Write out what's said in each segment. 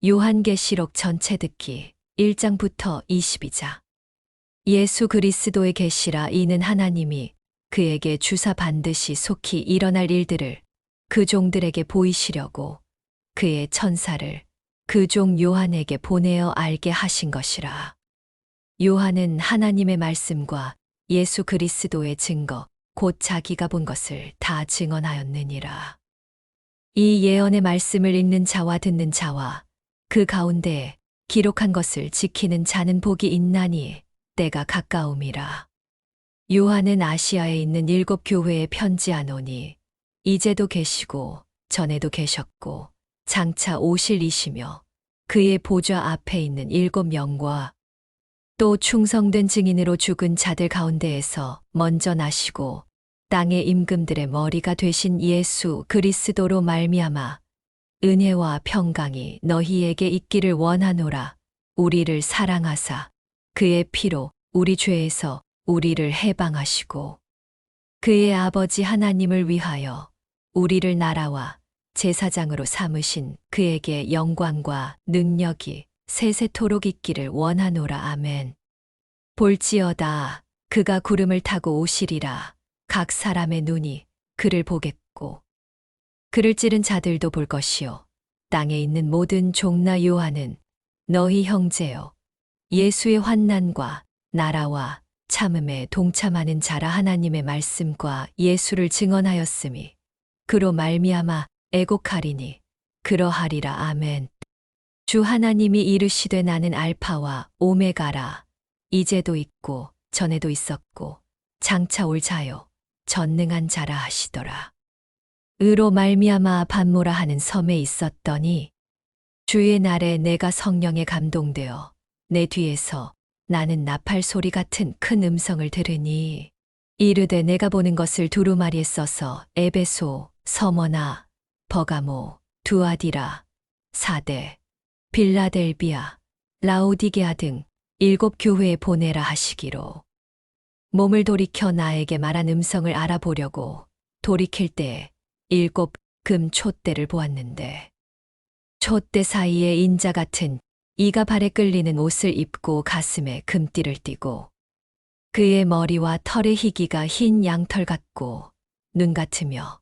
요한계시록 전체 듣기 1장부터 22장. 예수 그리스도의 계시라. 이는 하나님이 그에게 주사 반드시 속히 일어날 일들을 그 종들에게 보이시려고 그의 천사를 그 종 요한에게 보내어 알게 하신 것이라. 요한은 하나님의 말씀과 예수 그리스도의 증거 곧 자기가 본 것을 다 증언하였느니라. 이 예언의 말씀을 읽는 자와 듣는 자와 그 가운데 기록한 것을 지키는 자는 복이 있나니 때가 가까움이라. 요한은 아시아에 있는 7 교회에 편지하노니 이제도 계시고 전에도 계셨고 장차 오실 이시며 그의 보좌 앞에 있는 7 영과 또 충성된 증인으로 죽은 자들 가운데에서 먼저 나시고 땅의 임금들의 머리가 되신 예수 그리스도로 말미암아 은혜와 평강이 너희에게 있기를 원하노라. 우리를 사랑하사 그의 피로 우리 죄에서 우리를 해방하시고 그의 아버지 하나님을 위하여 우리를 나라와 제사장으로 삼으신 그에게 영광과 능력이 세세토록 있기를 원하노라. 아멘. 볼지어다 그가 구름을 타고 오시리라. 각 사람의 눈이 그를 보겠고 그를 찌른 자들도 볼 것이요 땅에 있는 모든 종나. 요한은 너희 형제여 예수의 환난과 나라와 참음에 동참하는 자라. 하나님의 말씀과 예수를 증언하였음이 그로 말미암아 애곡하리니 그러하리라. 아멘. 주 하나님이 이르시되 나는 알파와 오메가라. 이제도 있고 전에도 있었고 장차 올 자요 전능한 자라 하시더라. 의로 말미암아 반모라 하는 섬에 있었더니 주의 날에 내가 성령에 감동되어 내 뒤에서 나는 나팔 소리 같은 큰 음성을 들으니 이르되 내가 보는 것을 두루마리에 써서 에베소, 서머나, 버가모, 두아디라, 사대, 빌라델비아, 라오디게아 등 7 교회에 보내라 하시기로 몸을 돌이켜 나에게 말한 음성을 알아보려고 돌이킬 때에 7 금 촛대를 보았는데 촛대 사이에 인자 같은 이가 발에 끌리는 옷을 입고 가슴에 금띠를 띠고 그의 머리와 털의 희기가 흰 양털 같고 눈 같으며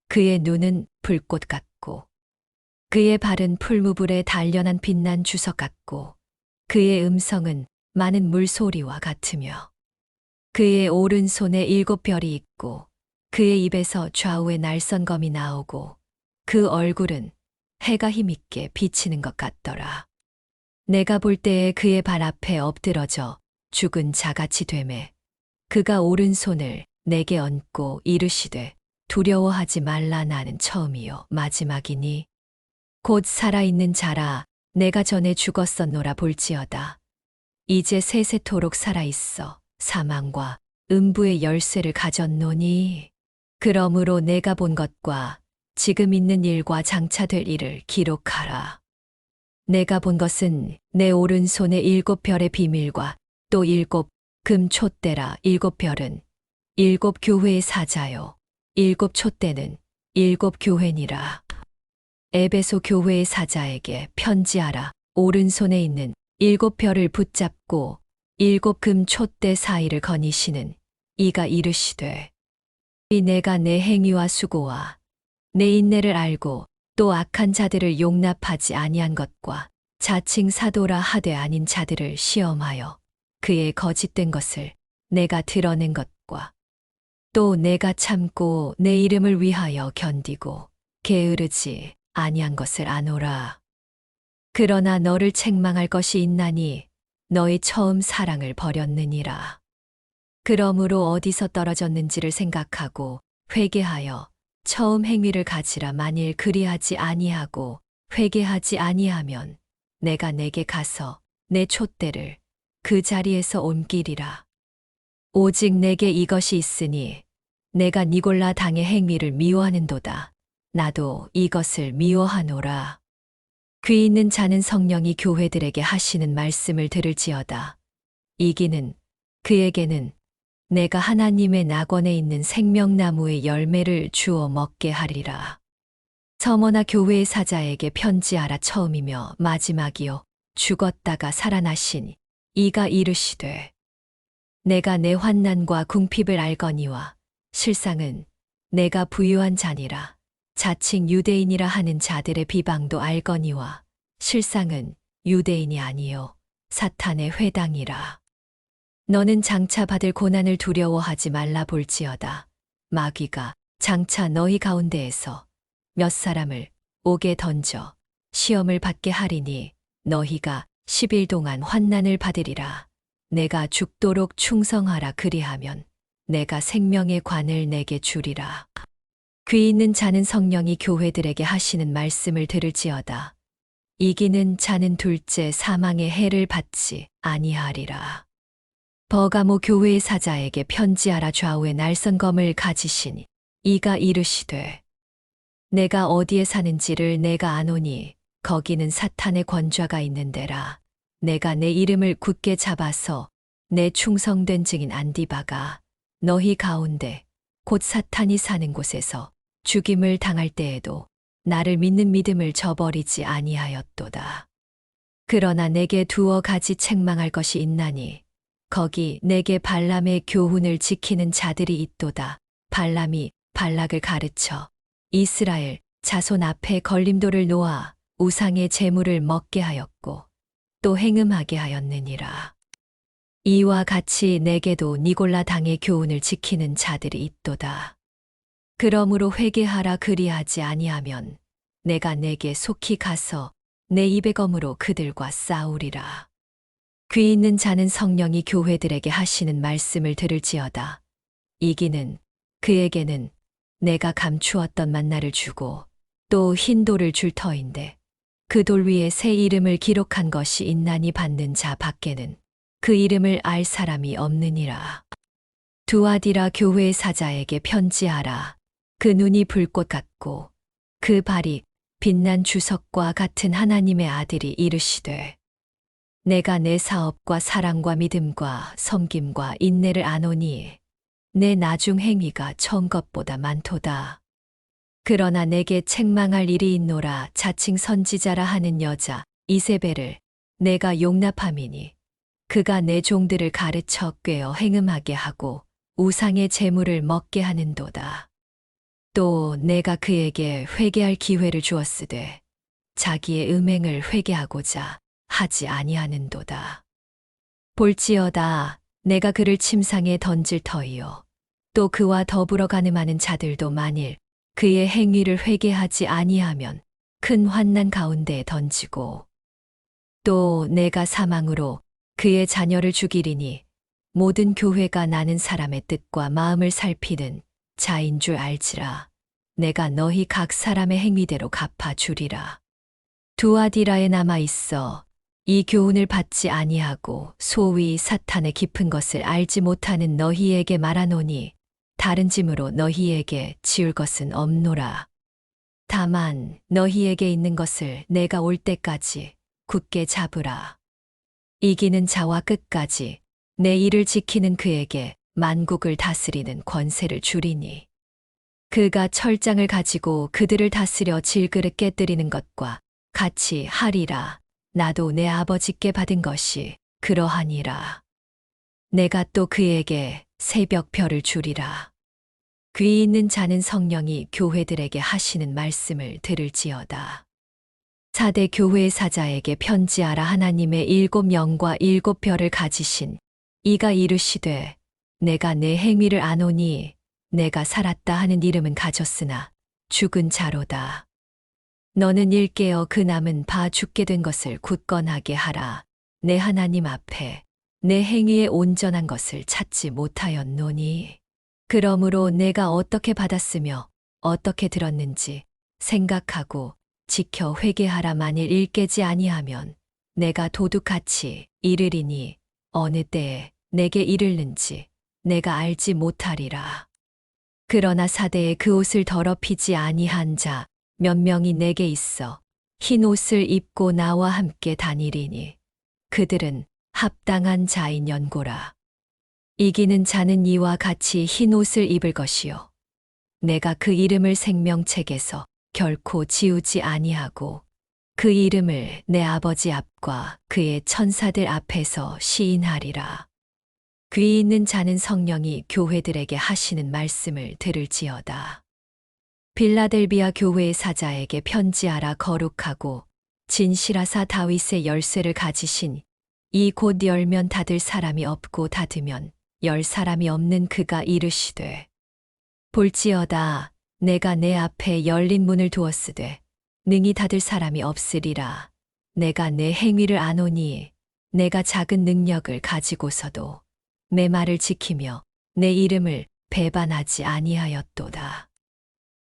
그의 눈은 불꽃 같고 그의 발은 풀무불에 단련한 빛난 주석 같고 그의 음성은 많은 물소리와 같으며 그의 오른손에 7 별이 있고 그의 입에서 좌우에 날선검이 나오고 그 얼굴은 해가 힘있게 비치는 것 같더라. 내가 볼 때에 그의 발 앞에 엎드러져 죽은 자같이 되매 그가 오른손을 내게 얹고 이르시되 두려워하지 말라. 나는 처음이요 마지막이니 곧 살아있는 자라. 내가 전에 죽었었노라. 볼지어다 이제 세세토록 살아있어 사망과 음부의 열쇠를 가졌노니 그러므로 내가 본 것과 지금 있는 일과 장차 될 일을 기록하라. 내가 본 것은 내 오른손에 7 별의 비밀과 또 7 금 촛대라. 7 별은 7 교회의 사자요 7 촛대는 7 교회니라. 에베소 교회의 사자에게 편지하라. 오른손에 있는 7 별을 붙잡고 7 금 촛대 사이를 거니시는 이가 이르시되 내가 내 행위와 수고와 내 인내를 알고 또 악한 자들을 용납하지 아니한 것과 자칭 사도라 하되 아닌 자들을 시험하여 그의 거짓된 것을 내가 드러낸 것과 또 내가 참고 내 이름을 위하여 견디고 게으르지 아니한 것을 아노라. 그러나 너를 책망할 것이 있나니 너의 처음 사랑을 버렸느니라. 그러므로 어디서 떨어졌는지를 생각하고 회개하여 처음 행위를 가지라. 만일 그리하지 아니하고 회개하지 아니하면 내가 내게 가서 내 촛대를 그 자리에서 옮기리라. 오직 내게 이것이 있으니 내가 니골라 당의 행위를 미워하는도다. 나도 이것을 미워하노라. 귀 있는 자는 성령이 교회들에게 하시는 말씀을 들을지어다. 이기는 그에게는 내가 하나님의 낙원에 있는 생명나무의 열매를 주어 먹게 하리라. 서머나 교회의 사자에게 편지하라. 처음이며 마지막이요 죽었다가 살아나신 이가 이르시되 내가 내 환난과 궁핍을 알거니와 실상은 내가 부유한 자니라. 자칭 유대인이라 하는 자들의 비방도 알거니와 실상은 유대인이 아니요 사탄의 회당이라. 너는 장차 받을 고난을 두려워하지 말라. 볼지어다 마귀가 장차 너희 가운데에서 몇 사람을 옥에 던져 시험을 받게 하리니 너희가 10일 동안 환난을 받으리라. 내가 죽도록 충성하라. 그리하면 내가 생명의 관을 내게 주리라. 귀 있는 자는 성령이 교회들에게 하시는 말씀을 들을지어다. 이기는 자는 둘째 사망의 해를 받지 아니하리라. 버가모 교회의 사자에게 편지하라. 좌우에 날선 검을 가지신 이가 이르시되 내가 어디에 사는지를 내가 아노니 거기는 사탄의 권좌가 있는 데라. 내가 내 이름을 굳게 잡아서 내 충성된 증인 안디바가 너희 가운데 곧 사탄이 사는 곳에서 죽임을 당할 때에도 나를 믿는 믿음을 저버리지 아니하였도다. 그러나 내게 두어 가지 책망할 것이 있나니 거기 내게 발람의 교훈을 지키는 자들이 있도다. 발람이 발락을 가르쳐 이스라엘 자손 앞에 걸림돌을 놓아 우상의 제물을 먹게 하였고 또 행음하게 하였느니라. 이와 같이 내게도 니골라 당의 교훈을 지키는 자들이 있도다. 그러므로 회개하라. 그리하지 아니하면 내가 내게 속히 가서 내 입의 검으로 그들과 싸우리라. 귀 있는 자는 성령이 교회들에게 하시는 말씀을 들을지어다. 이기는 그에게는 내가 감추었던 만나를 주고 또 흰 돌을 줄 터인데 그 돌 위에 새 이름을 기록한 것이 있나니 받는 자 밖에는 그 이름을 알 사람이 없느니라. 두아디라 교회의 사자에게 편지하라. 그 눈이 불꽃 같고 그 발이 빛난 주석과 같은 하나님의 아들이 이르시되 내가 내 사업과 사랑과 믿음과 섬김과 인내를 아노니 내 나중 행위가 처음 것보다 많도다. 그러나 내게 책망할 일이 있노라. 자칭 선지자라 하는 여자 이세벨을 내가 용납함이니 그가 내 종들을 가르쳐 꾀어 행음하게 하고 우상의 제물을 먹게 하는도다. 또 내가 그에게 회개할 기회를 주었으되 자기의 음행을 회개하고자 하지 아니하는도다. 볼지어다 내가 그를 침상에 던질 터이요 또 그와 더불어 가늠하는 자들도 만일 그의 행위를 회개하지 아니하면 큰 환난 가운데에 던지고 또 내가 사망으로 그의 자녀를 죽이리니 모든 교회가 나는 사람의 뜻과 마음을 살피는 자인 줄 알지라. 내가 너희 각 사람의 행위대로 갚아주리라. 두아디라에 남아 있어 이 교훈을 받지 아니하고 소위 사탄의 깊은 것을 알지 못하는 너희에게 말하노니 다른 짐으로 너희에게 지울 것은 없노라. 다만 너희에게 있는 것을 내가 올 때까지 굳게 잡으라. 이기는 자와 끝까지 내 일을 지키는 그에게 만국을 다스리는 권세를 주리니 그가 철장을 가지고 그들을 다스려 질그릇 깨뜨리는 것과 같이 하리라. 나도 내 아버지께 받은 것이 그러하니라. 내가 또 그에게 새벽별을 주리라. 귀 있는 자는 성령이 교회들에게 하시는 말씀을 들을지어다. 4대 교회의 사자에게 편지하라. 하나님의 7영과 7별을 가지신 이가 이르시되 내가 내 행위를 아노니 내가 살았다 하는 이름은 가졌으나 죽은 자로다. 너는 일깨어 그 남은 바 죽게 된 것을 굳건하게 하라. 내 하나님 앞에 내 행위의 온전한 것을 찾지 못하였노니 그러므로 내가 어떻게 받았으며 어떻게 들었는지 생각하고 지켜 회개하라. 만일 일깨지 아니하면 내가 도둑같이 이르리니 어느 때에 내게 이르는지 내가 알지 못하리라. 그러나 사대에 그 옷을 더럽히지 아니한 자 몇 명이 내게 있어 흰 옷을 입고 나와 함께 다니리니 그들은 합당한 자인 연고라. 이기는 자는 이와 같이 흰 옷을 입을 것이요 내가 그 이름을 생명책에서 결코 지우지 아니하고 그 이름을 내 아버지 앞과 그의 천사들 앞에서 시인하리라. 귀 있는 자는 성령이 교회들에게 하시는 말씀을 들을지어다. 빌라델비아 교회의 사자에게 편지하라. 거룩하고 진실하사 다윗의 열쇠를 가지신 이 곧 열면 닫을 사람이 없고 닫으면 열 사람이 없는 그가 이르시되 볼지어다 내가 내 앞에 열린 문을 두었으되 능히 닫을 사람이 없으리라. 내가 내 행위를 아노니 내가 작은 능력을 가지고서도 내 말을 지키며 내 이름을 배반하지 아니하였도다.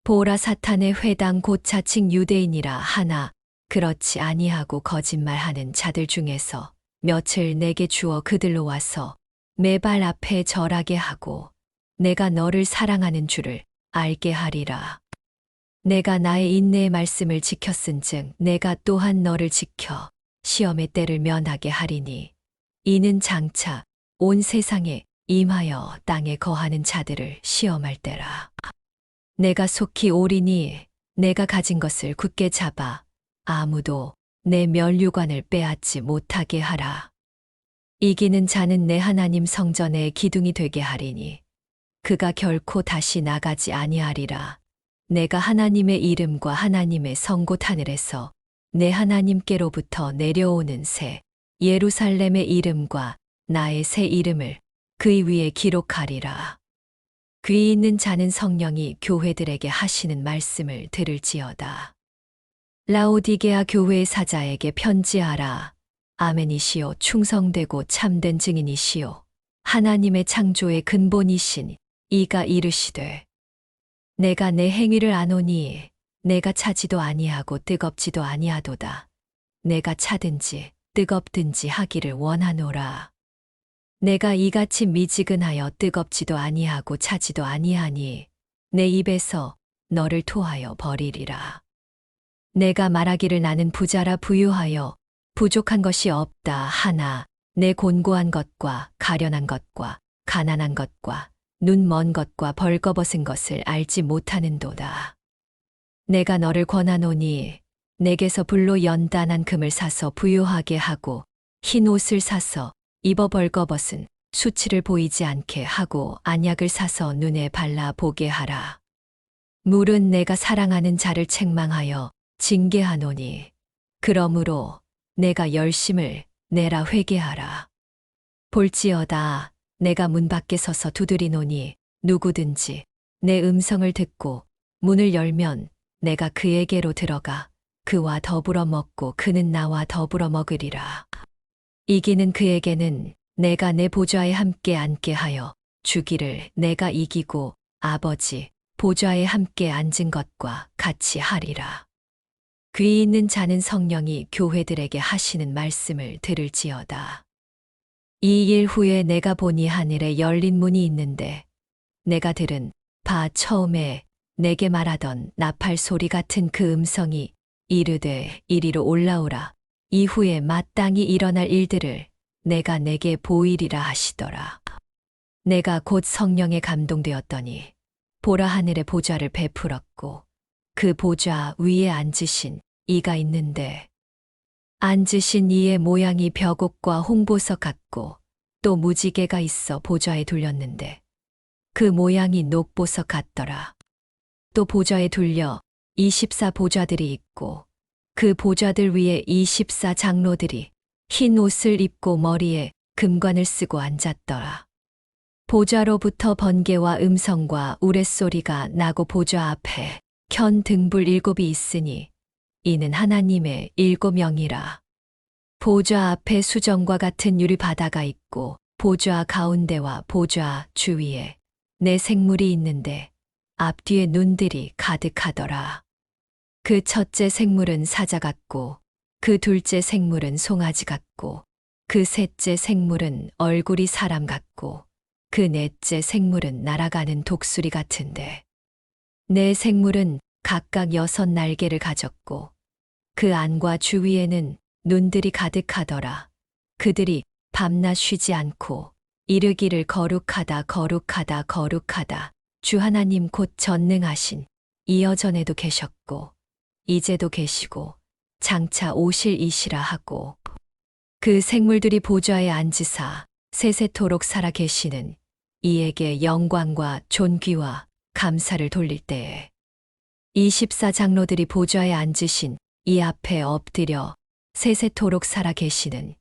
보라 사탄의 회당 곧 자칭 유대인이라 하나 그렇지 아니하고 거짓말하는 자들 중에서 며칠 내게 주어 그들로 와서 내 발 앞에 절하게 하고 내가 너를 사랑하는 줄을 알게 하리라. 내가 나의 인내의 말씀을 지켰은즉 내가 또한 너를 지켜 시험의 때를 면하게 하리니 이는 장차 온 세상에 임하여 땅에 거하는 자들을 시험할 때라. 내가 속히 오리니 내가 가진 것을 굳게 잡아 아무도 내 면류관을 빼앗지 못하게 하라. 이기는 자는 내 하나님 성전의 기둥이 되게 하리니 그가 결코 다시 나가지 아니하리라. 내가 하나님의 이름과 하나님의 성곳 하늘에서 내 하나님께로부터 내려오는 새 예루살렘의 이름과 나의 새 이름을 그 위에 기록하리라. 귀 있는 자는 성령이 교회들에게 하시는 말씀을 들을지어다. 라오디게아 교회의 사자에게 편지하라. 아멘이시오 충성되고 참된 증인이시오 하나님의 창조의 근본이신 이가 이르시되 내가 내 행위를 아노니 내가 차지도 아니하고 뜨겁지도 아니하도다. 내가 차든지 뜨겁든지 하기를 원하노라. 내가 이같이 미지근하여 뜨겁지도 아니하고 차지도 아니하니 내 입에서 너를 토하여 버리리라. 내가 말하기를 나는 부자라 부유하여 부족한 것이 없다 하나 내 곤고한 것과 가련한 것과 가난한 것과 눈 먼 것과 벌거벗은 것을 알지 못하는도다. 내가 너를 권하노니 내게서 불로 연단한 금을 사서 부유하게 하고 흰 옷을 사서 입어 벌거벗은 수치를 보이지 않게 하고 안약을 사서 눈에 발라 보게 하라. 물은 내가 사랑하는 자를 책망하여 징계하노니 그러므로 내가 열심을 내라 회개하라. 볼지어다 내가 문 밖에 서서 두드리노니 누구든지 내 음성을 듣고 문을 열면 내가 그에게로 들어가 그와 더불어 먹고 그는 나와 더불어 먹으리라. 이기는 그에게는 내가 내 보좌에 함께 앉게 하여 주기를 내가 이기고 아버지 보좌에 함께 앉은 것과 같이 하리라. 귀 있는 자는 성령이 교회들에게 하시는 말씀을 들을지어다. 이 일 후에 내가 보니 하늘에 열린 문이 있는데 내가 들은 바 처음에 내게 말하던 나팔 소리 같은 그 음성이 이르되 이리로 올라오라. 이후에 마땅히 일어날 일들을 내가 내게 보이리라 하시더라. 내가 곧 성령에 감동되었더니 보라 하늘의 보좌를 베풀었고 그 보좌 위에 앉으신 이가 있는데 앉으신 이의 모양이 벼곡과 홍보석 같고 또 무지개가 있어 보좌에 둘렸는데 그 모양이 녹보석 같더라. 또 보좌에 둘려 24 보좌들이 있고 그 보좌들 위에 24 장로들이 흰 옷을 입고 머리에 금관을 쓰고 앉았더라. 보좌로부터 번개와 음성과 우레소리가 나고 보좌 앞에 켠 등불 7이 있으니 이는 하나님의 7영이라. 보좌 앞에 수정과 같은 유리 바다가 있고 보좌 가운데와 보좌 주위에 네 생물이 있는데 앞뒤에 눈들이 가득하더라. 그 첫째 생물은 사자 같고 그 둘째 생물은 송아지 같고 그 셋째 생물은 얼굴이 사람 같고 그 넷째 생물은 날아가는 독수리 같은데 네 생물은 각각 6 날개를 가졌고 그 안과 주위에는 눈들이 가득하더라. 그들이 밤낮 쉬지 않고 이르기를 거룩하다 거룩하다 거룩하다 주 하나님 곧 전능하신 이어 전에도 계셨고 이제도 계시고 장차 오실 이시라 하고 그 생물들이 보좌에 앉으사 세세토록 살아 계시는 이에게 영광과 존귀와 감사를 돌릴 때에 24장로들이 보좌에 앉으신 이 앞에 엎드려 세세토록 살아 계시는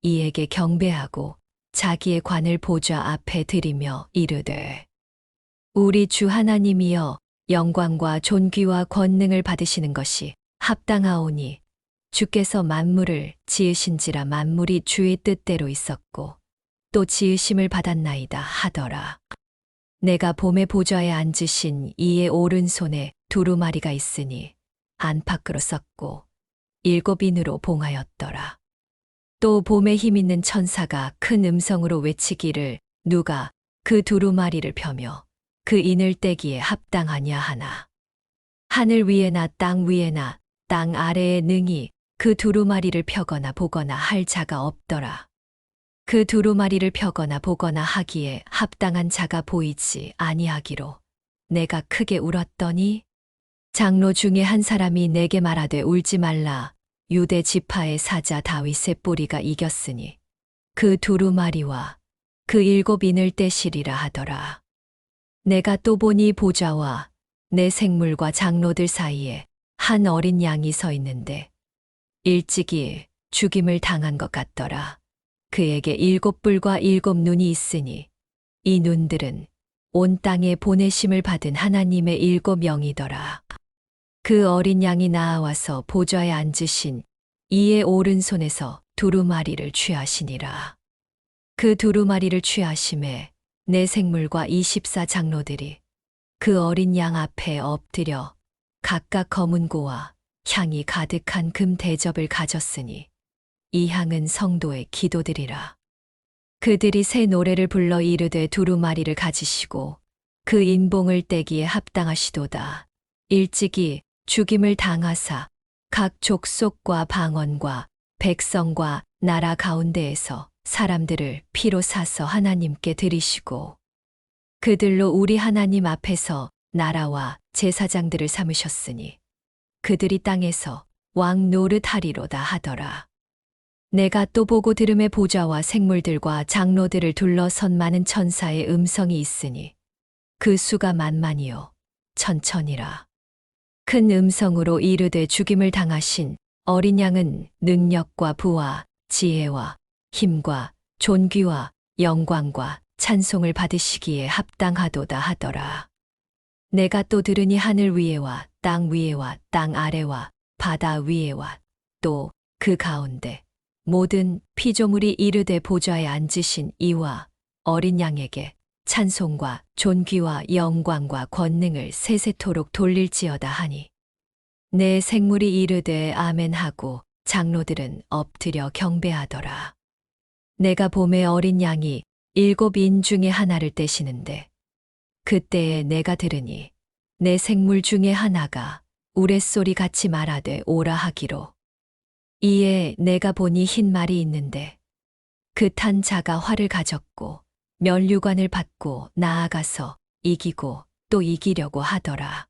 이에게 경배하고 자기의 관을 보좌 앞에 드리며 이르되 우리 주 하나님이여 영광과 존귀와 권능을 받으시는 것이 합당하오니 주께서 만물을 지으신지라 만물이 주의 뜻대로 있었고 또 지으심을 받았나이다 하더라. 내가 봄에 보좌에 앉으신 이의 오른손에 두루마리가 있으니 안팎으로 썼고 7인으로 봉하였더라. 또 봄에 힘있는 천사가 큰 음성으로 외치기를 누가 그 두루마리를 펴며 그 인을 떼기에 합당하냐 하나. 하늘 위에나 땅 위에나 땅 아래에 능히 그 두루마리를 펴거나 보거나 할 자가 없더라. 그 두루마리를 펴거나 보거나 하기에 합당한 자가 보이지 아니하기로 내가 크게 울었더니 장로 중에 한 사람이 내게 말하되 울지 말라. 유대 지파의 사자 다윗의 뿌리가 이겼으니 그 두루마리와 그 7인을 떼시리라 하더라. 내가 또 보니 보좌와 내 생물과 장로들 사이에 한 어린 양이 서 있는데 일찍이 죽임을 당한 것 같더라. 그에게 7뿔과 7눈이 있으니 이 눈들은 온 땅에 보내심을 받은 하나님의 7영이더라. 그 어린 양이 나아와서 보좌에 앉으신 이의 오른손에서 두루마리를 취하시니라. 그 두루마리를 취하심에 내 생물과 24장로들이 그 어린 양 앞에 엎드려 각각 검은 고와 향이 가득한 금 대접을 가졌으니 이 향은 성도의 기도들이라. 그들이 새 노래를 불러 이르되 두루마리를 가지시고 그 인봉을 떼기에 합당하시도다. 일찍이 죽임을 당하사 각 족속과 방언과 백성과 나라 가운데에서 사람들을 피로 사서 하나님께 드리시고 그들로 우리 하나님 앞에서 나라와 제사장들을 삼으셨으니 그들이 땅에서 왕 노릇하리로다 하더라. 내가 또 보고 들음에 보좌와 생물들과 장로들을 둘러선 많은 천사의 음성이 있으니 그 수가 만만이요 천천이라. 큰 음성으로 이르되 죽임을 당하신 어린 양은 능력과 부와 지혜와 힘과 존귀와 영광과 찬송을 받으시기에 합당하도다 하더라. 내가 또 들으니 하늘 위에와 땅 위에와 땅 아래와 바다 위에와 또 그 가운데 모든 피조물이 이르되 보좌에 앉으신 이와 어린 양에게 찬송과 존귀와 영광과 권능을 세세토록 돌릴지어다 하니 내 생물이 이르되 아멘하고 장로들은 엎드려 경배하더라. 내가 봄에 어린 양이 7인 중에 하나를 떼시는데 그때에 내가 들으니 내 생물 중에 하나가 우레소리 같이 말하되 오라 하기로 이에 내가 보니 흰 말이 있는데 그 탄 자가 활을 가졌고 면류관을 받고 나아가서 이기고 또 이기려고 하더라.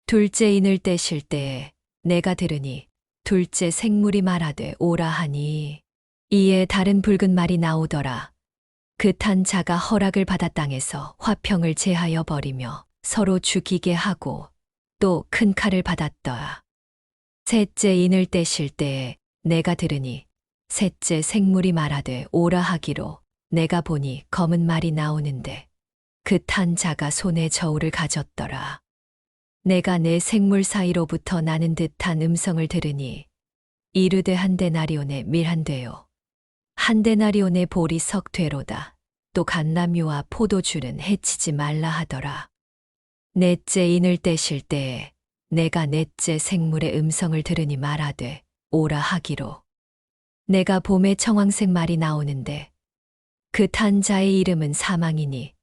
둘째 인을 떼실 때에 내가 들으니 둘째 생물이 말하되 오라 하니 이에 다른 붉은 말이 나오더라. 그 탄 자가 허락을 받아 땅에서 화평을 제하여 버리며 서로 죽이게 하고 또 큰 칼을 받았더라. 셋째 인을 떼실 때에 내가 들으니 셋째 생물이 말하되 오라 하기로 내가 보니 검은 말이 나오는데 그 탄 자가 손에 저울을 가졌더라. 내가 내 생물 사이로부터 나는 듯한 음성을 들으니 이르되 한 데나리온의 밀한되요 한 데나리온의 볼이 석 되로다. 또 감람유와 포도주는 해치지 말라 하더라. 넷째 인을 떼실 때에 내가 넷째 생물의 음성을 들으니 말하되 오라 하기로 내가 봄에 청황색 말이 나오는데 그 탄 자의 이름은 사망이니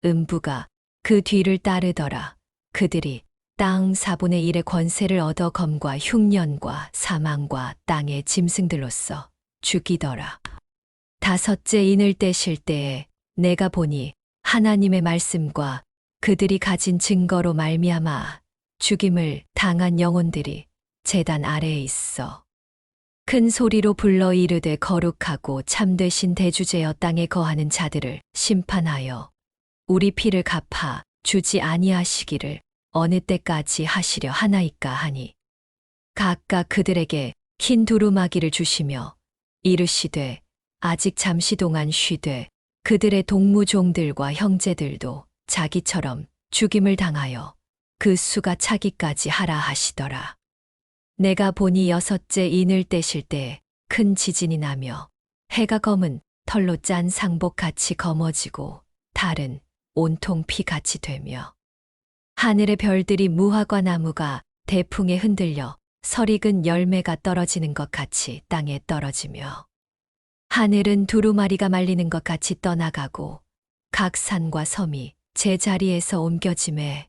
음부가 그 뒤를 따르더라. 그들이 땅 4분의 1의 권세를 얻어 검과 흉년과 사망과 땅의 짐승들로서 죽이더라. 다섯째 인을 떼실 때에 내가 보니 하나님의 말씀과 그들이 가진 증거로 말미암아 죽임을 당한 영혼들이 제단 아래에 있어. 큰 소리로 불러 이르되 거룩하고 참되신 대주제여 땅에 거하는 자들을 심판하여 우리 피를 갚아 주지 아니하시기를 어느 때까지 하시려 하나이까 하니 각각 그들에게 흰 두루마기를 주시며 이르시되 아직 잠시 동안 쉬되 그들의 동무종들과 형제들도 자기처럼 죽임을 당하여 그 수가 차기까지 하라 하시더라. 내가 보니 여섯째 인을 떼실 때 큰 지진이 나며 해가 검은 털로 짠 상복같이 검어지고 달은 온통 피같이 되며 하늘의 별들이 무화과 나무가 대풍에 흔들려 설익은 열매가 떨어지는 것 같이 땅에 떨어지며 하늘은 두루마리가 말리는 것 같이 떠나가고 각 산과 섬이 제자리에서 옮겨짐에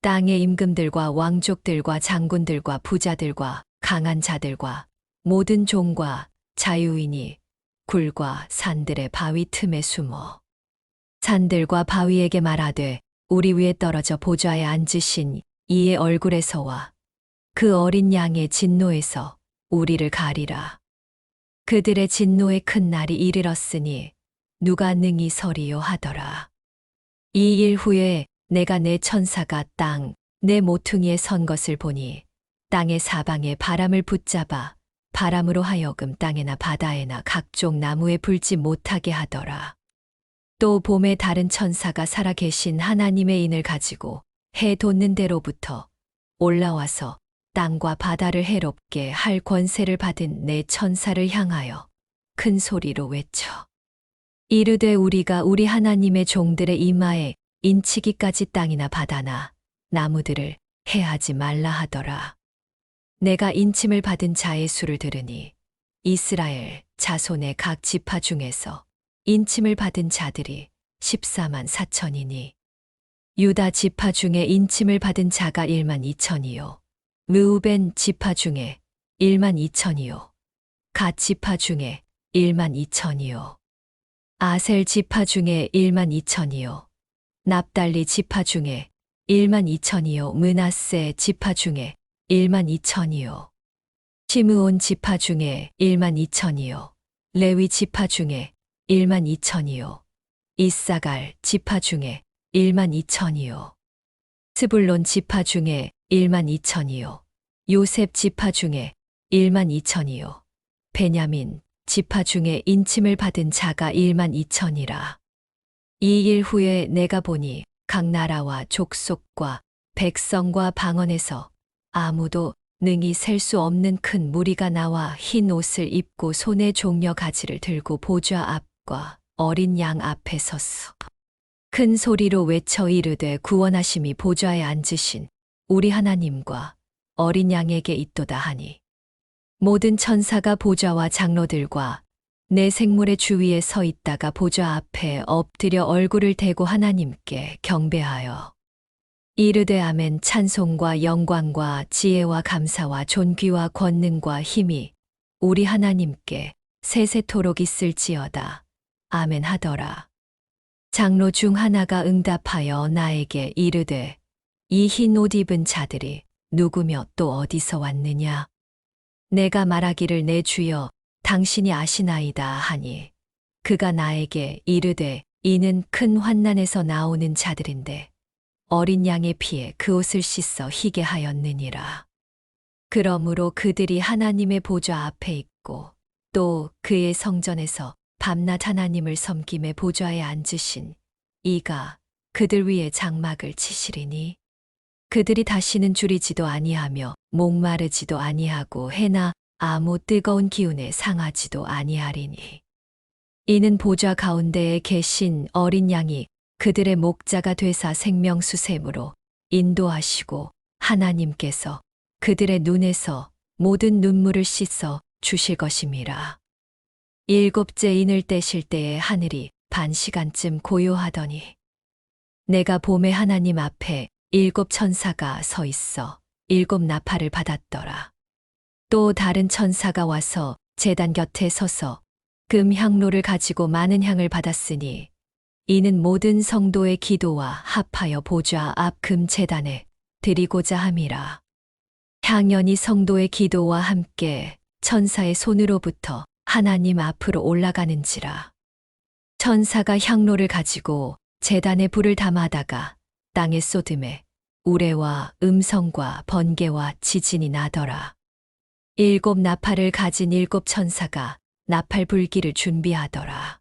땅의 임금들과 왕족들과 장군들과 부자들과 강한 자들과 모든 종과 자유인이 굴과 산들의 바위 틈에 숨어 산들과 바위에게 말하되 우리 위에 떨어져 보좌에 앉으신 이의 얼굴에서와 그 어린 양의 진노에서 우리를 가리라. 그들의 진노의 큰 날이 이르렀으니 누가 능히 서리요 하더라. 이 일 후에 내가 내 천사가 땅 내 모퉁이에 선 것을 보니 땅의 사방에 바람을 붙잡아 바람으로 하여금 땅에나 바다에나 각종 나무에 불지 못하게 하더라. 또 봄에 다른 천사가 살아계신 하나님의 인을 가지고 해 돋는 데로부터 올라와서 땅과 바다를 해롭게 할 권세를 받은 내 천사를 향하여 큰 소리로 외쳐 이르되 우리가 우리 하나님의 종들의 이마에 인치기까지 땅이나 바다나 나무들을 해하지 말라 하더라. 내가 인침을 받은 자의 수를 들으니 이스라엘 자손의 각 지파 중에서 인침을 받은 자들이 14만 4천이니 유다 지파 중에 인침을 받은 자가 1만 2천이요 르우벤 지파 중에 1만 2천이요 갓 지파 중에 1만 2천이요 아셀 지파 중에 1만 2천이요 납달리 지파 중에 1만 2천이요 므낫세 지파 중에 1만 2천이요 시므온 지파 중에 1만 2천이요 레위 지파 중에 1만 2천이요 이사갈 지파 중에 1만 2천이요 스불론 지파 중에 1만 2천이요 요셉 지파 중에 1만 2천이요 베냐민 지파 중에 인침을 받은 자가 1만 2천이라. 이 일 후에 내가 보니 각 나라와 족속과 백성과 방언에서 아무도 능히 셀 수 없는 큰 무리가 나와 흰 옷을 입고 손에 종려 가지를 들고 보좌 앞과 어린 양 앞에 섰어. 큰 소리로 외쳐 이르되 구원하심이 보좌에 앉으신 우리 하나님과 어린 양에게 있도다 하니 모든 천사가 보좌와 장로들과 내 생물의 주위에 서 있다가 보좌 앞에 엎드려 얼굴을 대고 하나님께 경배하여 이르되 아멘 찬송과 영광과 지혜와 감사와 존귀와 권능과 힘이 우리 하나님께 세세토록 있을지어다. 아멘 하더라. 장로 중 하나가 응답하여 나에게 이르되 이 흰 옷 입은 자들이 누구며 또 어디서 왔느냐? 내가 말하기를 내 주여 당신이 아시나이다 하니 그가 나에게 이르되 이는 큰 환난에서 나오는 자들인데 어린 양의 피에 그 옷을 씻어 희게 하였느니라. 그러므로 그들이 하나님의 보좌 앞에 있고 또 그의 성전에서 밤낮 하나님을 섬김에 보좌에 앉으신 이가 그들 위에 장막을 치시리니 그들이 다시는 줄이지도 아니하며 목마르지도 아니하고 해나 아무 뜨거운 기운에 상하지도 아니하리니 이는 보좌 가운데에 계신 어린 양이 그들의 목자가 되사 생명수샘으로 인도하시고 하나님께서 그들의 눈에서 모든 눈물을 씻어 주실 것임이라. 일곱째 인을 떼실 때에 하늘이 반 시간쯤 고요하더니 내가 봄에 하나님 앞에 7 천사가 서 있어 7 나팔을 받았더라. 또 다른 천사가 와서 제단 곁에 서서 금 향로를 가지고 많은 향을 받았으니 이는 모든 성도의 기도와 합하여 보좌 앞 금 제단에 드리고자 함이라. 향연이 성도의 기도와 함께 천사의 손으로부터 하나님 앞으로 올라가는지라. 천사가 향로를 가지고 제단에 불을 담아다가 땅에 쏟음에 우레와 음성과 번개와 지진이 나더라. 7 나팔을 가진 7 천사가 나팔 불기를 준비하더라.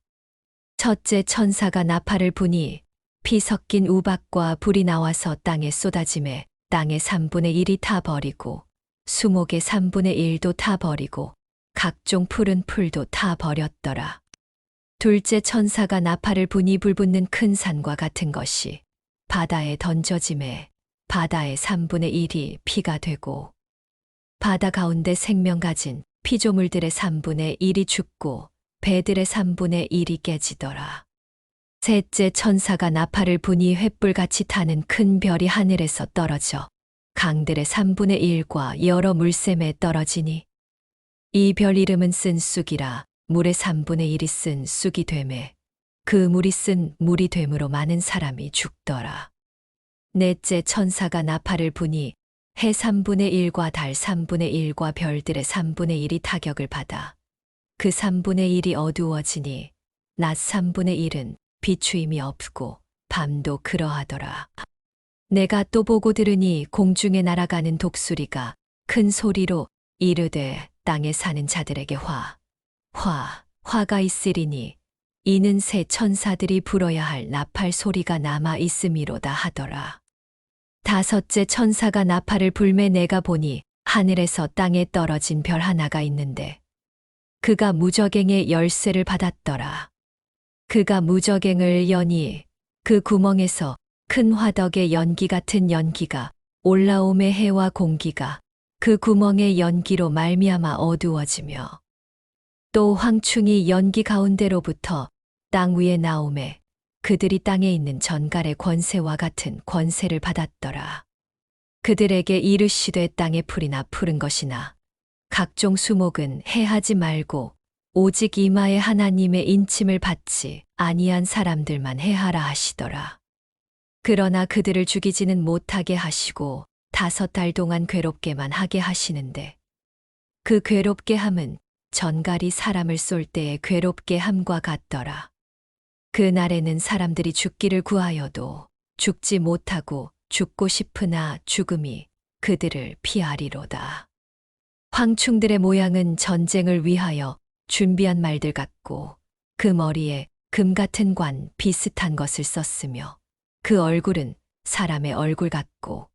첫째 천사가 나팔을 부니 피 섞인 우박과 불이 나와서 땅에 쏟아짐에 땅의 3분의 1이 타버리고 수목의 3분의 1도 타버리고 각종 푸른 풀도 타버렸더라. 둘째 천사가 나팔을 부니 불붙는 큰 산과 같은 것이 바다에 던져짐에 바다의 3분의 1이 피가 되고 바다 가운데 생명 가진 피조물들의 3분의 1이 죽고 배들의 3분의 1이 깨지더라. 셋째 천사가 나팔을 부니 횃불같이 타는 큰 별이 하늘에서 떨어져 강들의 3분의 1과 여러 물샘에 떨어지니 이 별 이름은 쓴 쑥이라. 물의 3분의 1이 쓴 쑥이 되매 그 물이 쓴 물이 되므로 많은 사람이 죽더라. 넷째 천사가 나팔을 부니 해 3분의 1과 달 3분의 1과 별들의 3분의 1이 타격을 받아 그 3분의 1이 어두워지니 낮 3분의 1은 비추임이 없고 밤도 그러하더라. 내가 또 보고 들으니 공중에 날아가는 독수리가 큰 소리로 이르되 땅에 사는 자들에게 화가 있으리니 이는 새 천사들이 불어야 할 나팔 소리가 남아 있음이로다 하더라. 다섯째 천사가 나팔을 불매 내가 보니 하늘에서 땅에 떨어진 별 하나가 있는데 그가 무저갱의 열쇠를 받았더라. 그가 무저갱을 여니 그 구멍에서 큰 화덕의 연기 같은 연기가 올라오매 해와 공기가 그 구멍의 연기로 말미암아 어두워지며 또 황충이 연기 가운데로부터 땅 위에 나오매 그들이 땅에 있는 전갈의 권세와 같은 권세를 받았더라. 그들에게 이르시되 땅의 풀이나 푸른 것이나 각종 수목은 해하지 말고 오직 이마에 하나님의 인침을 받지 아니한 사람들만 해하라 하시더라. 그러나 그들을 죽이지는 못하게 하시고 5달 동안 괴롭게만 하게 하시는데 그 괴롭게 함은 전갈이 사람을 쏠 때에 괴롭게 함과 같더라. 그 날에는 사람들이 죽기를 구하여도 죽지 못하고 죽고 싶으나 죽음이 그들을 피하리로다. 황충들의 모양은 전쟁을 위하여 준비한 말들 같고 그 머리에 금 같은 관 비슷한 것을 썼으며 그 얼굴은 사람의 얼굴 같고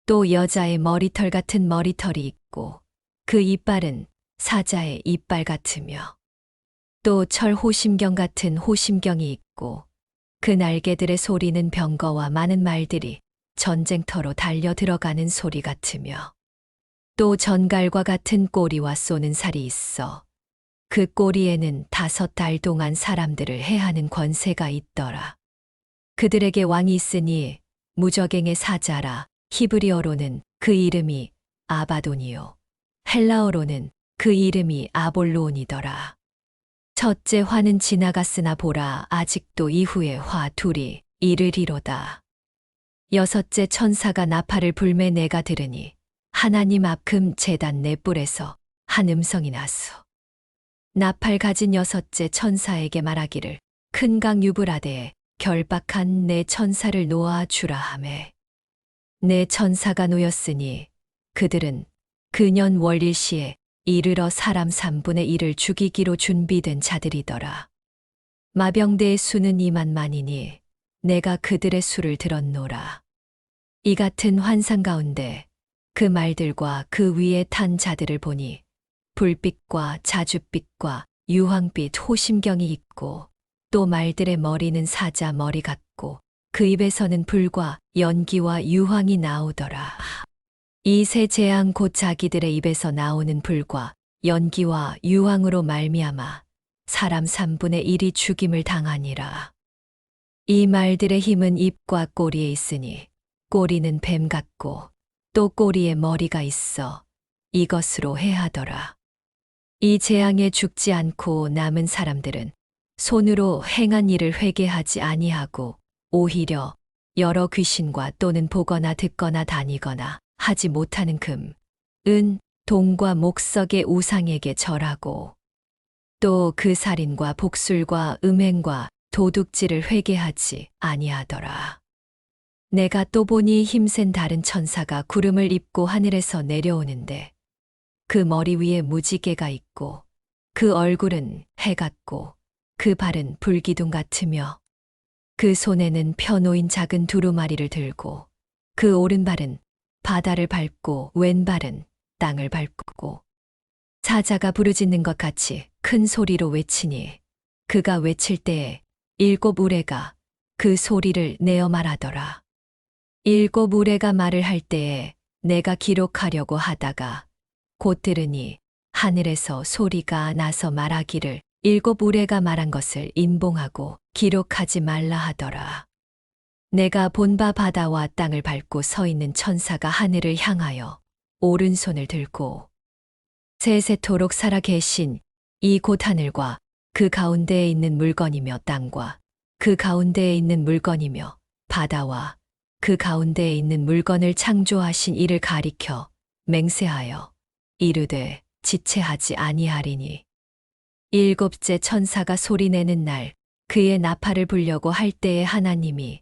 또 여자의 머리털 같은 머리털이 있고 그 이빨은 사자의 이빨 같으며 또 철 호심경 같은 호심경이 있고 그 날개들의 소리는 병거와 많은 말들이 전쟁터로 달려 들어가는 소리 같으며 또 전갈과 같은 꼬리와 쏘는 살이 있어 그 꼬리에는 5달 동안 사람들을 해하는 권세가 있더라. 그들에게 왕이 있으니 무저갱의 사자라. 히브리어로는 그 이름이 아바돈이요 헬라어로는 그 이름이 아볼로온이더라. 첫째 화는 지나갔으나 보라 아직도 이후에 화 둘이 이르리로다. 여섯째 천사가 나팔을 불매 내가 들으니 하나님 앞 금 제단 네 뿔에서 한 음성이 났소. 나팔 가진 여섯째 천사에게 말하기를 큰 강 유브라데에 결박한 내 천사를 놓아 주라 하매 내 천사가 놓였으니 그들은 그년 월일시에 이르러 사람 3분의 1을 죽이기로 준비된 자들이더라. 마병대의 수는 2만만이니 내가 그들의 수를 들었노라. 이 같은 환상 가운데 그 말들과 그 위에 탄 자들을 보니 불빛과 자줏빛과 유황빛 호심경이 있고 또 말들의 머리는 사자 머리 같고 그 입에서는 불과 연기와 유황이 나오더라. 이 세 재앙 곧 자기들의 입에서 나오는 불과 연기와 유황으로 말미암아 사람 3분의 1이 죽임을 당하니라. 이 말들의 힘은 입과 꼬리에 있으니 꼬리는 뱀 같고 또 꼬리에 머리가 있어 이것으로 해하더라. 이 재앙에 죽지 않고 남은 사람들은 손으로 행한 일을 회개하지 아니하고 오히려 여러 귀신과 또는 보거나 듣거나 다니거나 하지 못하는 금, 은, 동과 목석의 우상에게 절하고 또 그 살인과 복술과 음행과 도둑질을 회개하지 아니하더라. 내가 또 보니 힘센 다른 천사가 구름을 입고 하늘에서 내려오는데 그 머리 위에 무지개가 있고 그 얼굴은 해 같고 그 발은 불기둥 같으며 그 손에는 펴놓인 작은 두루마리를 들고 그 오른발은 바다를 밟고 왼발은 땅을 밟고 사자가 부르짖는 것 같이 큰 소리로 외치니 그가 외칠 때에 7 우레가 그 소리를 내어 말하더라. 7 우레가 말을 할 때에 내가 기록하려고 하다가 곧 들으니 하늘에서 소리가 나서 말하기를 7 우레가 말한 것을 인봉하고 기록하지 말라 하더라. 내가 본바 바다와 땅을 밟고 서 있는 천사가 하늘을 향하여 오른손을 들고 세세토록 살아 계신 이 곧 하늘과 그 가운데에 있는 물건이며 땅과 그 가운데에 있는 물건이며 바다와 그 가운데에 있는 물건을 창조하신 이를 가리켜 맹세하여 이르되 지체하지 아니하리니 7째 천사가 소리내는 날 그의 나팔을 불려고 할 때에 하나님이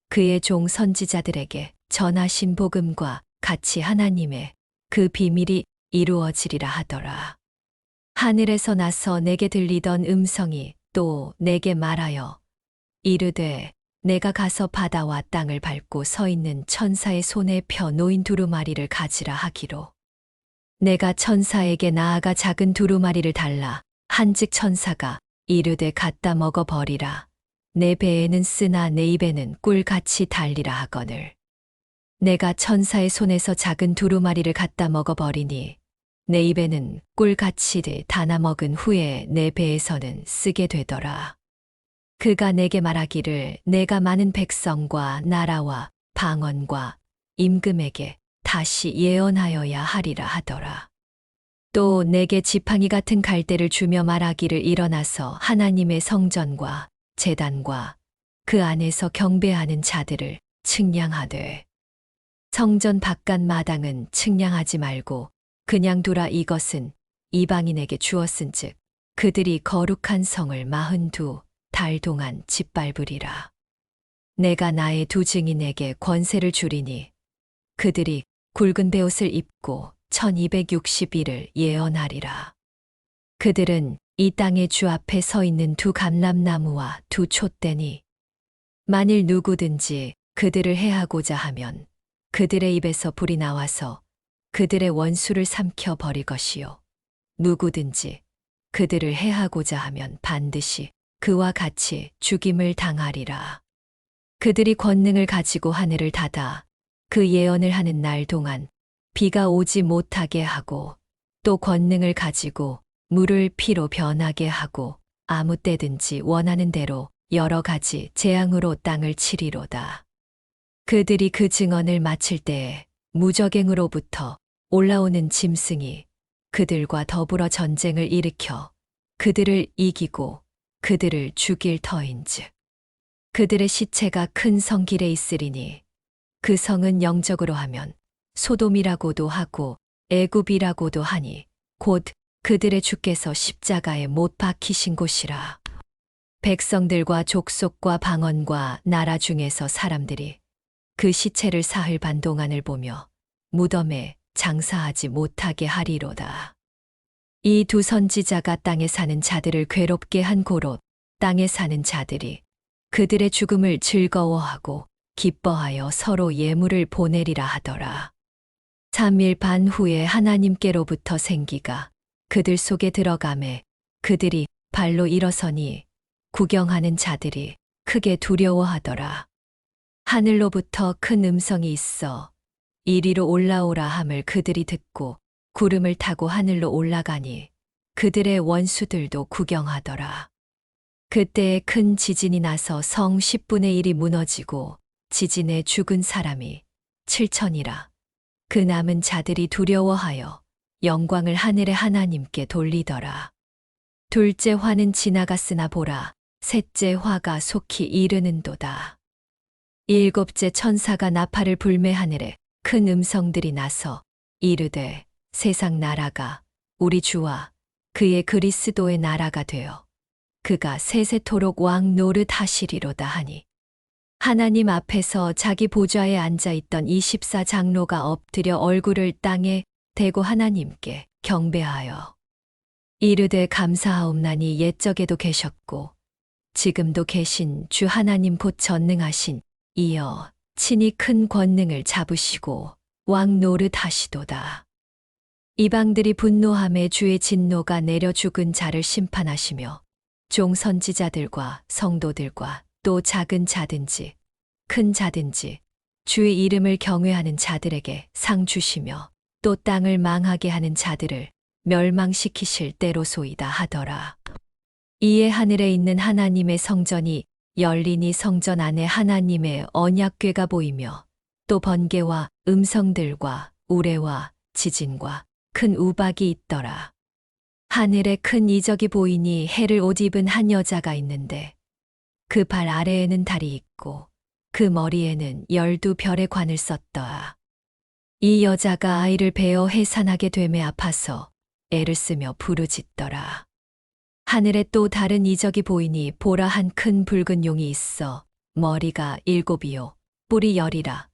그의 종 선지자들에게 전하신 복음과 같이 하나님의 그 비밀이 이루어지리라 하더라. 하늘에서 나서 내게 들리던 음성이 또 내게 말하여 이르되 내가 가서 바다와 땅을 밟고 서 있는 천사의 손에 펴 놓인 두루마리를 가지라 하기로. 내가 천사에게 나아가 작은 두루마리를 달라 한즉 천사가 이르되 갖다 먹어 버리라. 내 배에는 쓰나 내 입에는 꿀같이 달리라 하거늘. 내가 천사의 손에서 작은 두루마리를 갖다 먹어 버리니 내 입에는 꿀같이 다나 먹은 후에 내 배에서는 쓰게 되더라. 그가 내게 말하기를 내가 많은 백성과 나라와 방언과 임금에게 다시 예언하여야 하리라 하더라. 또 내게 지팡이 같은 갈대를 주며 말하기를 일어나서 하나님의 성전과 제단과 그 안에서 경배하는 자들을 측량하되 성전 바깥 마당은 측량하지 말고 그냥 두라. 이것은 이방인에게 주었은즉 그들이 거룩한 성을 42달 동안 짓밟으리라. 내가 나의 두 증인에게 권세를 주리니 그들이 굵은 베옷을 입고 1260일을 예언하리라. 그들은 이 땅의 주 앞에 서 있는 두 감람나무와 두 촛대니 만일 누구든지 그들을 해하고자 하면 그들의 입에서 불이 나와서 그들의 원수를 삼켜 버릴 것이요 누구든지 그들을 해하고자 하면 반드시 그와 같이 죽임을 당하리라. 그들이 권능을 가지고 하늘을 닫아 그 예언을 하는 날 동안 비가 오지 못하게 하고 또 권능을 가지고 물을 피로 변하게 하고 아무 때든지 원하는 대로 여러 가지 재앙으로 땅을 치리로다. 그들이 그 증언을 마칠 때에 무적행으로부터 올라오는 짐승이 그들과 더불어 전쟁을 일으켜 그들을 이기고 그들을 죽일 터인즉 그들의 시체가 큰 성길에 있으리니 그 성은 영적으로 하면 소돔이라고도 하고 애굽이라고도 하니 곧 그들의 주께서 십자가에 못 박히신 곳이라. 백성들과 족속과 방언과 나라 중에서 사람들이 그 시체를 사흘 반 동안을 보며 무덤에 장사하지 못하게 하리로다. 이 두 선지자가 땅에 사는 자들을 괴롭게 한 고로 땅에 사는 자들이 그들의 죽음을 즐거워하고 기뻐하여 서로 예물을 보내리라 하더라. 3일 반 후에 하나님께로부터 생기가 그들 속에 들어가매 그들이 발로 일어서니 구경하는 자들이 크게 두려워하더라. 하늘로부터 큰 음성이 있어 이리로 올라오라 함을 그들이 듣고 구름을 타고 하늘로 올라가니 그들의 원수들도 구경하더라. 그때에 큰 지진이 나서 성 10분의 1이 무너지고 지진에 죽은 사람이 7천이라. 그 남은 자들이 두려워하여 영광을 하늘의 하나님께 돌리더라. 둘째 화는 지나갔으나 보라, 셋째 화가 속히 이르는도다. 7째 천사가 나팔을 불매 하늘에 큰 음성들이 나서 이르되 세상 나라가 우리 주와 그의 그리스도의 나라가 되어 그가 세세토록 왕 노릇하시리로다 하니 하나님 앞에서 자기 보좌에 앉아있던 24장로가 엎드려 얼굴을 땅에 대고 하나님께 경배하여 이르되 감사하옵나니 옛적에도 계셨고 지금도 계신 주 하나님 곧 전능하신 이여 친히 큰 권능을 잡으시고 왕 노릇하시도다. 이방들이 분노함에 주의 진노가 내려 죽은 자를 심판하시며 종 선지자들과 성도들과 또 작은 자든지 큰 자든지 주의 이름을 경외하는 자들에게 상 주시며 또 땅을 망하게 하는 자들을 멸망시키실 때로소이다 하더라. 이에 하늘에 있는 하나님의 성전이 열리니 성전 안에 하나님의 언약궤가 보이며 또 번개와 음성들과 우레와 지진과 큰 우박이 있더라. 하늘에 큰 이적이 보이니 해를 옷 입은 한 여자가 있는데 그 발 아래에는 달이 있고 그 머리에는 12별의 관을 썼더라. 이 여자가 아이를 베어 해산하게 되매 아파서 애를 쓰며 부르짖더라. 하늘에 또 다른 이적이 보이니 보라 한 큰 붉은 용이 있어 머리가 7이요 뿔이 10이라.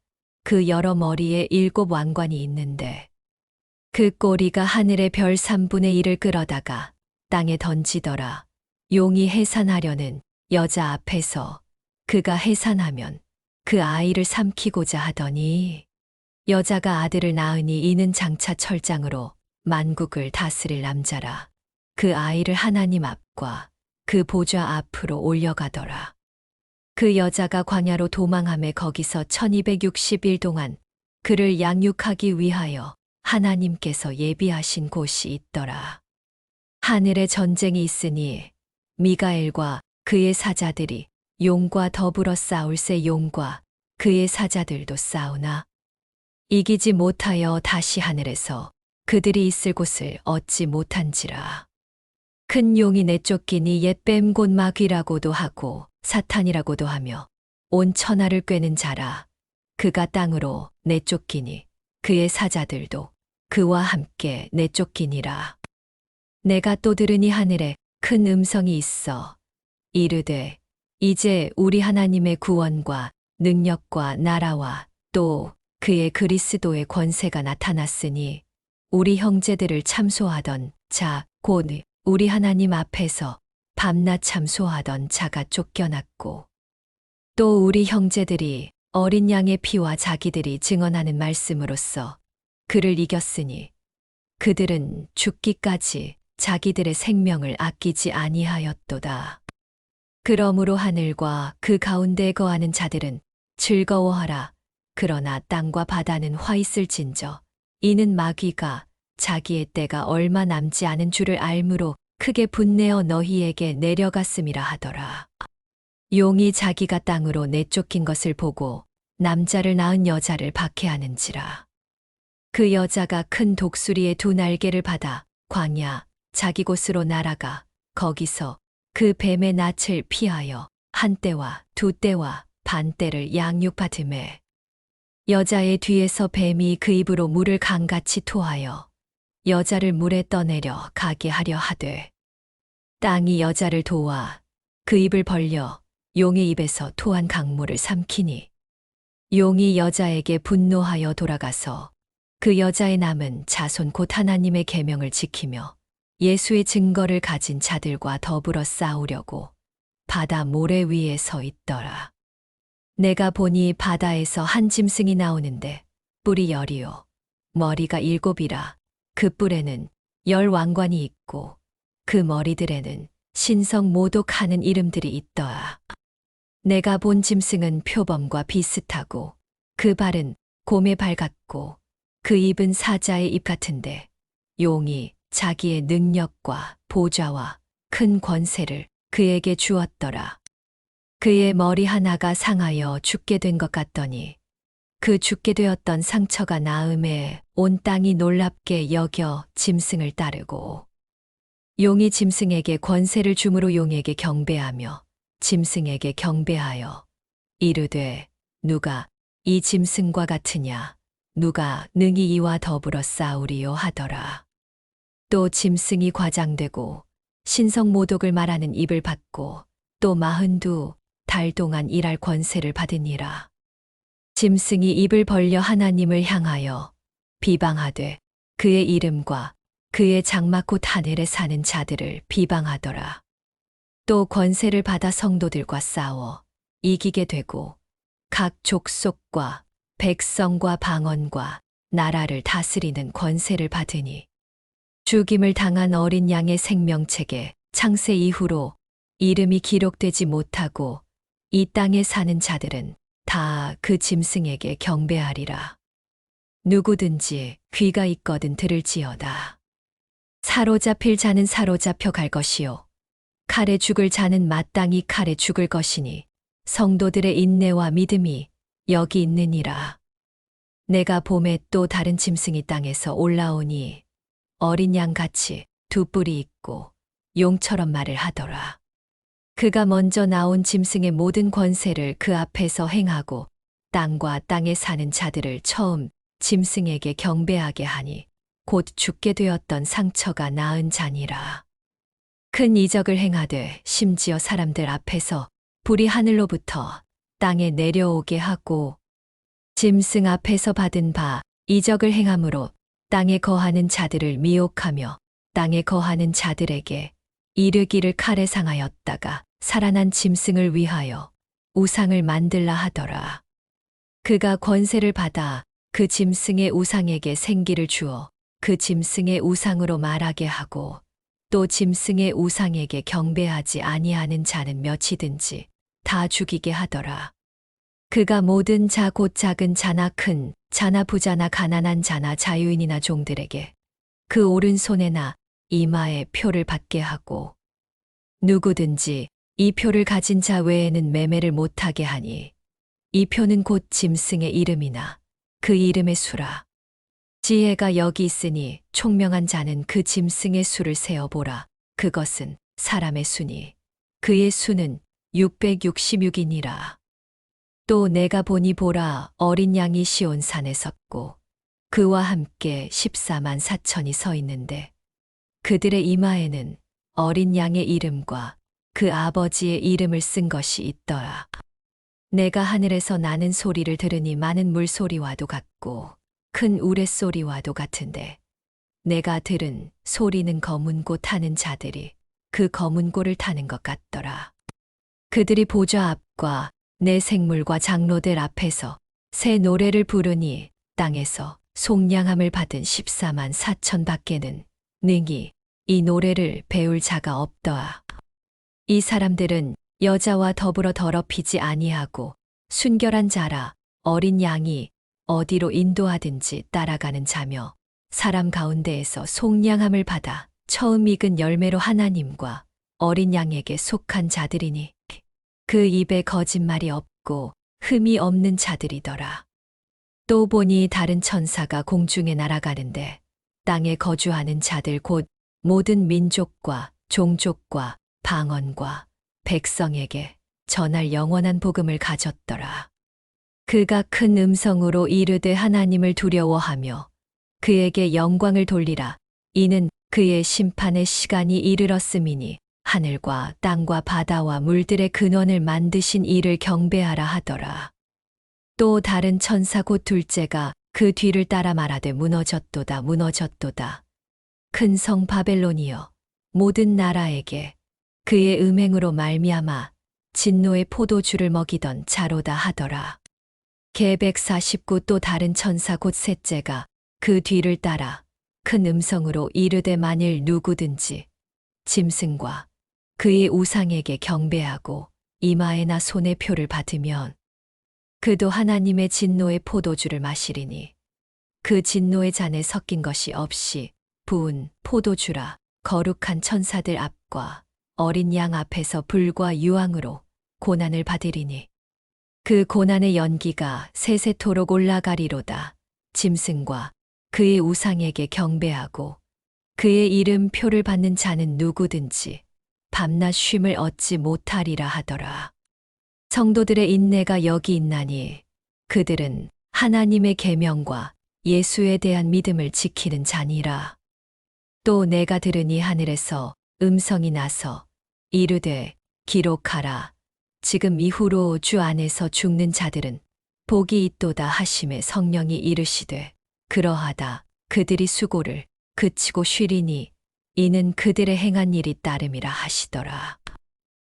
그 여러 머리에 7 왕관이 있는데 그 꼬리가 하늘의 별 3분의 1을 끌어다가 땅에 던지더라. 용이 해산하려는 여자 앞에서 그가 해산하면 그 아이를 삼키고자 하더니 여자가 아들을 낳으니 이는 장차 철장으로 만국을 다스릴 남자라. 그 아이를 하나님 앞과 그 보좌 앞으로 올려가더라. 그 여자가 광야로 도망하며 거기서 1260일 동안 그를 양육하기 위하여 하나님께서 예비하신 곳이 있더라. 하늘에 전쟁이 있으니 미가엘과 그의 사자들이 용과 더불어 싸울새 용과 그의 사자들도 싸우나 이기지 못하여 다시 하늘에서 그들이 있을 곳을 얻지 못한지라. 큰 용이 내쫓기니 옛 뱀 곧 마귀라고도 하고 사탄이라고도 하며 온 천하를 꿰는 자라. 그가 땅으로 내쫓기니 그의 사자들도 그와 함께 내쫓기니라. 내가 또 들으니 하늘에 큰 음성이 있어 이르되 이제 우리 하나님의 구원과 능력과 나라와 또 그의 그리스도의 권세가 나타났으니 우리 형제들을 참소하던 자 곧 우리 하나님 앞에서 밤낮 참소하던 자가 쫓겨났고 또 우리 형제들이 어린 양의 피와 자기들이 증언하는 말씀으로써 그를 이겼으니 그들은 죽기까지 자기들의 생명을 아끼지 아니하였도다. 그러므로 하늘과 그 가운데 거하는 자들은 즐거워하라. 그러나 땅과 바다는 화 있을진저 이는 마귀가 자기의 때가 얼마 남지 않은 줄을 알므로 크게 분내어 너희에게 내려갔음이라 하더라. 용이 자기가 땅으로 내쫓긴 것을 보고 남자를 낳은 여자를 박해하는지라. 그 여자가 큰 독수리의 2 날개를 받아 광야 자기 곳으로 날아가 거기서 그 뱀의 낯을 피하여 1때와 2때와 반때를 양육받으매 여자의 뒤에서 뱀이 그 입으로 물을 강같이 토하여 여자를 물에 떠내려 가게 하려 하되 땅이 여자를 도와 그 입을 벌려 용의 입에서 토한 강물을 삼키니 용이 여자에게 분노하여 돌아가서 그 여자의 남은 자손 곧 하나님의 계명을 지키며 예수의 증거를 가진 자들과 더불어 싸우려고 바다 모래 위에 서 있더라. 내가 보니 바다에서 한 짐승이 나오는데 뿔이 10이요 머리가 7이라. 그 뿔에는 10 왕관이 있고 그 머리들에는 신성 모독하는 이름들이 있더라. 내가 본 짐승은 표범과 비슷하고 그 발은 곰의 발 같고 그 입은 사자의 입 같은데 용이 자기의 능력과 보좌와 큰 권세를 그에게 주었더라. 그의 머리 하나가 상하여 죽게 된 것 같더니 그 죽게 되었던 상처가 나음에 온 땅이 놀랍게 여겨 짐승을 따르고 용이 짐승에게 권세를 주므로 용에게 경배하며 짐승에게 경배하여 이르되 누가 이 짐승과 같으냐 누가 능히 이와 더불어 싸우리요 하더라. 또 짐승이 과장되고 신성모독을 말하는 입을 받고 또 42달 동안 일할 권세를 받으니라. 짐승이 입을 벌려 하나님을 향하여 비방하되 그의 이름과 그의 장막 곧 하늘에 사는 자들을 비방하더라. 또 권세를 받아 성도들과 싸워 이기게 되고 각 족속과 백성과 방언과 나라를 다스리는 권세를 받으니 죽임을 당한 어린 양의 생명책에 창세 이후로 이름이 기록되지 못하고 이 땅에 사는 자들은 다 그 짐승에게 경배하리라. 누구든지 귀가 있거든 들을지어다. 사로잡힐 자는 사로잡혀 갈 것이요 칼에 죽을 자는 마땅히 칼에 죽을 것이니 성도들의 인내와 믿음이 여기 있느니라. 내가 봄에 또 다른 짐승이 땅에서 올라오니 어린 양같이 두 뿔이 있고 용처럼 말을 하더라. 그가 먼저 나온 짐승의 모든 권세를 그 앞에서 행하고 땅과 땅에 사는 자들을 처음 짐승에게 경배하게 하니 곧 죽게 되었던 상처가 나은 자니라. 큰 이적을 행하되 심지어 사람들 앞에서 불이 하늘로부터 땅에 내려오게 하고 짐승 앞에서 받은 바 이적을 행함으로 땅에 거하는 자들을 미혹하며 땅에 거하는 자들에게 이르기를 칼에 상하였다가 살아난 짐승을 위하여 우상을 만들라 하더라. 그가 권세를 받아 그 짐승의 우상에게 생기를 주어 그 짐승의 우상으로 말하게 하고 또 짐승의 우상에게 경배하지 아니하는 자는 몇이든지 다 죽이게 하더라. 그가 모든 자 곧 작은 자나 큰 자나 부자나 가난한 자나 자유인이나 종들에게 그 오른손에나 이마에 표를 받게 하고 누구든지 이 표를 가진 자 외에는 매매를 못하게 하니 이 표는 곧 짐승의 이름이나 그 이름의 수라. 지혜가 여기 있으니 총명한 자는 그 짐승의 수를 세어보라. 그것은 사람의 수니 그의 수는 666이니라. 또 내가 보니 보라 어린 양이 시온산에 섰고 그와 함께 14만 4천이 서 있는데 그들의 이마에는 어린 양의 이름과 그 아버지의 이름을 쓴 것이 있더라. 내가 하늘에서 나는 소리를 들으니 많은 물소리와도 같고 큰 우레소리와도 같은데 내가 들은 소리는 검은 고 타는 자들이 그 검은 고를 타는 것 같더라. 그들이 보좌 앞과 내 생물과 장로들 앞에서 새 노래를 부르니 땅에서 속량함을 받은 14만 4천 밖에는 능히 이 노래를 배울 자가 없더라. 이 사람들은 여자와 더불어 더럽히지 아니하고 순결한 자라. 어린 양이 어디로 인도하든지 따라가는 자며 사람 가운데에서 속량함을 받아 처음 익은 열매로 하나님과 어린 양에게 속한 자들이니 그 입에 거짓말이 없고 흠이 없는 자들이더라. 또 보니 다른 천사가 공중에 날아가는데 땅에 거주하는 자들 곧 모든 민족과 종족과 방언과 백성에게 전할 영원한 복음을 가졌더라. 그가 큰 음성으로 이르되 하나님을 두려워하며 그에게 영광을 돌리라. 이는 그의 심판의 시간이 이르렀음이니 하늘과 땅과 바다와 물들의 근원을 만드신 이를 경배하라 하더라. 또 다른 천사 곧 둘째가 그 뒤를 따라 말하되 무너졌도다 무너졌도다. 큰 성 바벨론이여 모든 나라에게 그의 음행으로 말미암아 진노의 포도주를 먹이던 자로다 하더라. 개 149 또 다른 천사 곧 셋째가 그 뒤를 따라 큰 음성으로 이르되 만일 누구든지 짐승과 그의 우상에게 경배하고 이마에나 손에 표를 받으면 그도 하나님의 진노의 포도주를 마시리니 그 진노의 잔에 섞인 것이 없이 부은 포도주라. 거룩한 천사들 앞과 어린 양 앞에서 불과 유황으로 고난을 받으리니 그 고난의 연기가 세세토록 올라가리로다. 짐승과 그의 우상에게 경배하고 그의 이름 표를 받는 자는 누구든지 밤낮 쉼을 얻지 못하리라 하더라. 성도들의 인내가 여기 있나니 그들은 하나님의 계명과 예수에 대한 믿음을 지키는 자니라. 또 내가 들으니 하늘에서 음성이 나서 이르되 기록하라. 지금 이후로 주 안에서 죽는 자들은 복이 있도다 하심에 성령이 이르시되 그러하다. 그들이 수고를 그치고 쉬리니 이는 그들의 행한 일이 따름이라 하시더라.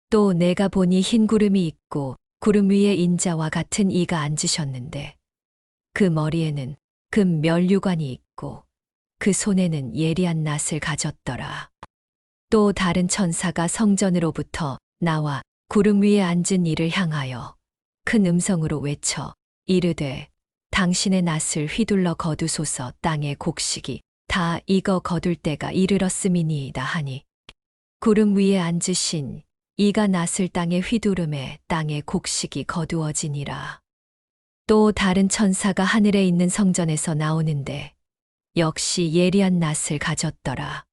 또 내가 보니 흰 구름이 있고 구름 위에 인자와 같은 이가 앉으셨는데 그 머리에는 금 면류관이 있고 그 손에는 예리한 낫을 가졌더라. 또 다른 천사가 성전으로부터 나와 구름 위에 앉은 이를 향하여 큰 음성으로 외쳐 이르되 당신의 낫을 휘둘러 거두소서. 땅의 곡식이 다 익어 거둘 때가 이르렀음이니이다 하니 구름 위에 앉으신 이가 낫을 땅에 휘두름에 땅의 곡식이 거두어지니라. 또 다른 천사가 하늘에 있는 성전에서 나오는데 역시 예리한 낫을 가졌더라.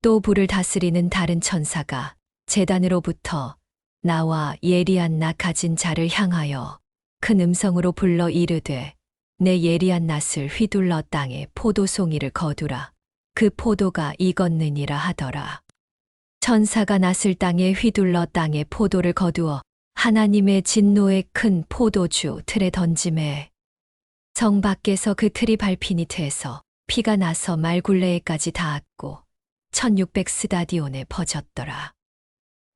또 불을 다스리는 다른 천사가 제단으로부터 나와 예리한 낫 가진 자를 향하여 큰 음성으로 불러 이르되 내 예리한 낫을 휘둘러 땅에 포도송이를 거두라. 그 포도가 익었느니라 하더라. 천사가 낫을 땅에 휘둘러 땅에 포도를 거두어 하나님의 진노의 큰 포도주 틀에 던짐에 성 밖에서 그 틀이 밟히니 트에서 피가 나서 말굴레에까지 닿았고 1600스다디온에 퍼졌더라.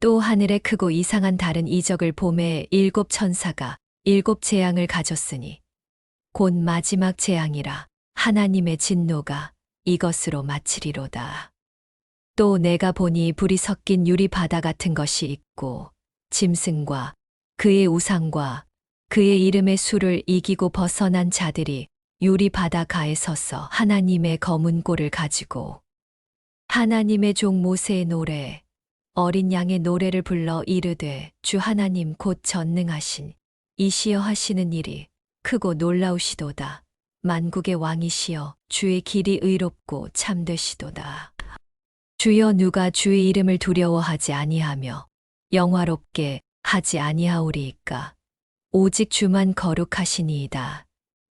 또 하늘에 크고 이상한 다른 이적을 보매 7 천사가 7 재앙을 가졌으니 곧 마지막 재앙이라. 하나님의 진노가 이것으로 마치리로다. 또 내가 보니 불이 섞인 유리 바다 같은 것이 있고 짐승과 그의 우상과 그의 이름의 수를 이기고 벗어난 자들이 유리 바다 가에 서서 하나님의 검은 꼴을 가지고 하나님의 종 모세의 노래 어린 양의 노래를 불러 이르되 주 하나님 곧 전능하신 이시여 하시는 일이 크고 놀라우시도다. 만국의 왕이시여 주의 길이 의롭고 참되시도다. 주여 누가 주의 이름을 두려워하지 아니하며 영화롭게 하지 아니하오리이까. 오직 주만 거룩하시니이다.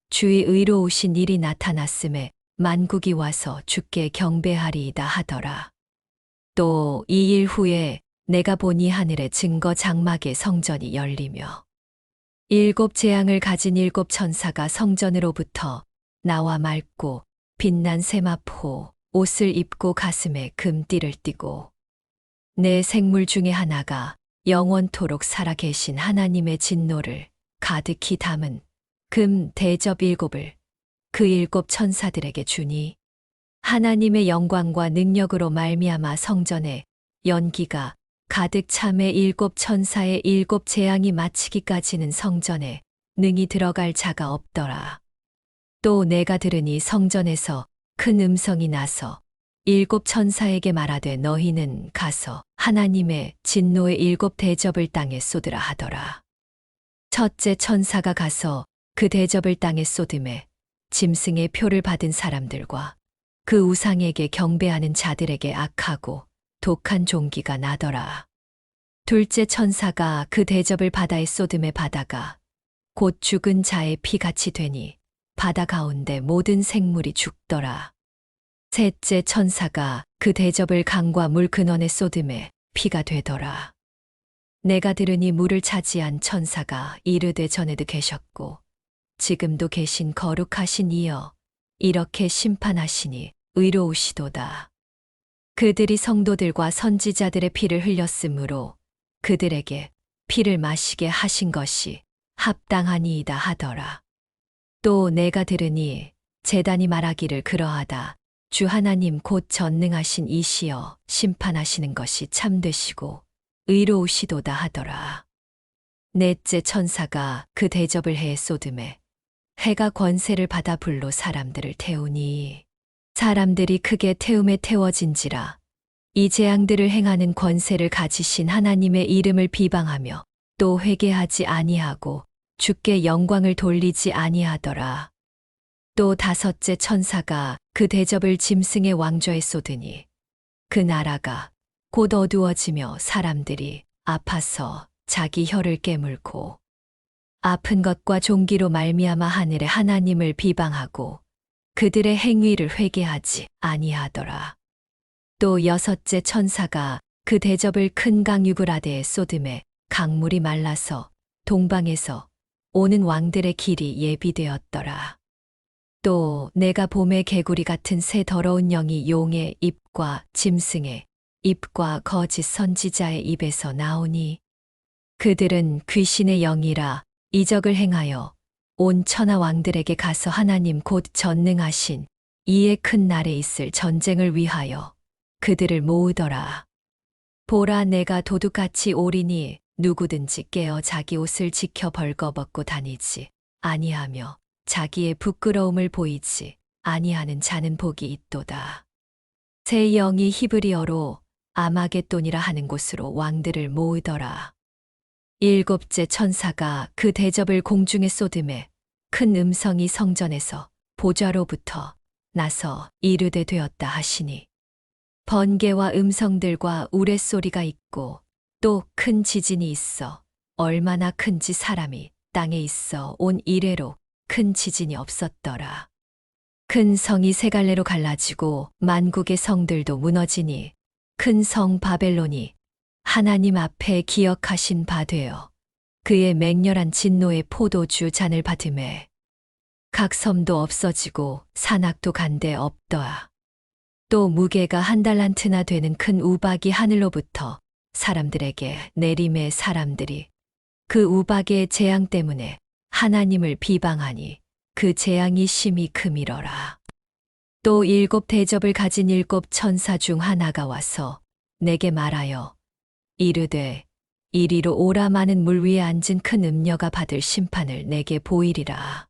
주의 의로우신 일이 나타났음에 만국이 와서 주께 경배하리이다 하더라. 또 이 일 후에 내가 보니 하늘의 증거 장막의 성전이 열리며 7 재앙을 가진 7 천사가 성전으로부터 나와 맑고 빛난 세마포 옷을 입고 가슴에 금띠를 띠고 내 생물 중에 하나가 영원토록 살아계신 하나님의 진노를 가득히 담은 금 대접 7을 그 7 천사들에게 주니 하나님의 영광과 능력으로 말미암아 성전에 연기가 가득 참에 7 천사의 7 재앙이 마치기까지는 성전에 능히 들어갈 자가 없더라. 또 내가 들으니 성전에서 큰 음성이 나서 7 천사에게 말하되 너희는 가서 하나님의 진노의 7 대접을 땅에 쏟으라 하더라. 첫째 천사가 가서 그 대접을 땅에 쏟음에 짐승의 표를 받은 사람들과 그 우상에게 경배하는 자들에게 악하고 독한 종기가 나더라. 둘째 천사가 그 대접을 바다에 쏟음에 바다가 곧 죽은 자의 피같이 되니 바다 가운데 모든 생물이 죽더라. 셋째 천사가 그 대접을 강과 물 근원에 쏟음에 피가 되더라. 내가 들으니 물을 차지한 천사가 이르되 전에도 계셨고 지금도 계신 거룩하신 이여 이렇게 심판하시니 의로우시도다. 그들이 성도들과 선지자들의 피를 흘렸으므로 그들에게 피를 마시게 하신 것이 합당하니이다 하더라. 또 내가 들으니 제단이 말하기를 그러하다. 주 하나님 곧 전능하신 이시여 심판하시는 것이 참되시고 의로우시도다 하더라. 넷째 천사가 그 대접을 해에 쏟음에 해가 권세를 받아 불로 사람들을 태우니 사람들이 크게 태움에 태워진지라. 이 재앙들을 행하는 권세를 가지신 하나님의 이름을 비방하며 또 회개하지 아니하고 주께 영광을 돌리지 아니하더라. 또 다섯째 천사가 그 대접을 짐승의 왕좌에 쏟으니 그 나라가 곧 어두워지며 사람들이 아파서 자기 혀를 깨물고 아픈 것과 종기로 말미암아 하늘의 하나님을 비방하고 그들의 행위를 회개하지 아니하더라. 또 여섯째 천사가 그 대접을 큰 강 유브라데에 쏟음에 강물이 말라서 동방에서 오는 왕들의 길이 예비되었더라. 또 내가 봄의 개구리 같은 새 더러운 영이 용의 입과 짐승의 입과 거짓 선지자의 입에서 나오니 그들은 귀신의 영이라 이적을 행하여 온 천하 왕들에게 가서 하나님 곧 전능하신 이의 큰 날에 있을 전쟁을 위하여 그들을 모으더라. 보라, 내가 도둑같이 오리니 누구든지 깨어 자기 옷을 지켜 벌거벗고 다니지 아니하며 자기의 부끄러움을 보이지 아니하는 자는 복이 있도다. 새 영이 히브리어로 아마겟돈이라 하는 곳으로 왕들을 모으더라. 일곱째 천사가 그 대접을 공중에 쏟음에 큰 음성이 성전에서 보좌로부터 나서 이르되 되었다 하시니 번개와 음성들과 우레소리가 있고 또 큰 지진이 있어 얼마나 큰지 사람이 땅에 있어 온 이래로 큰 지진이 없었더라. 큰 성이 세 갈래로 갈라지고 만국의 성들도 무너지니 큰 성 바벨론이 하나님 앞에 기억하신 바 되어 그의 맹렬한 진노의 포도주 잔을 받음에 각 섬도 없어지고 산악도 간데 없더라. 또 무게가 한 달란트나 되는 큰 우박이 하늘로부터 사람들에게 내림에 사람들이 그 우박의 재앙 때문에 하나님을 비방하니 그 재앙이 심히 크미러라. 또 일곱 대접을 가진 일곱 천사 중 하나가 와서 내게 말하여 이르되 이리로 오라, 많은 물 위에 앉은 큰 음녀가 받을 심판을 내게 보이리라.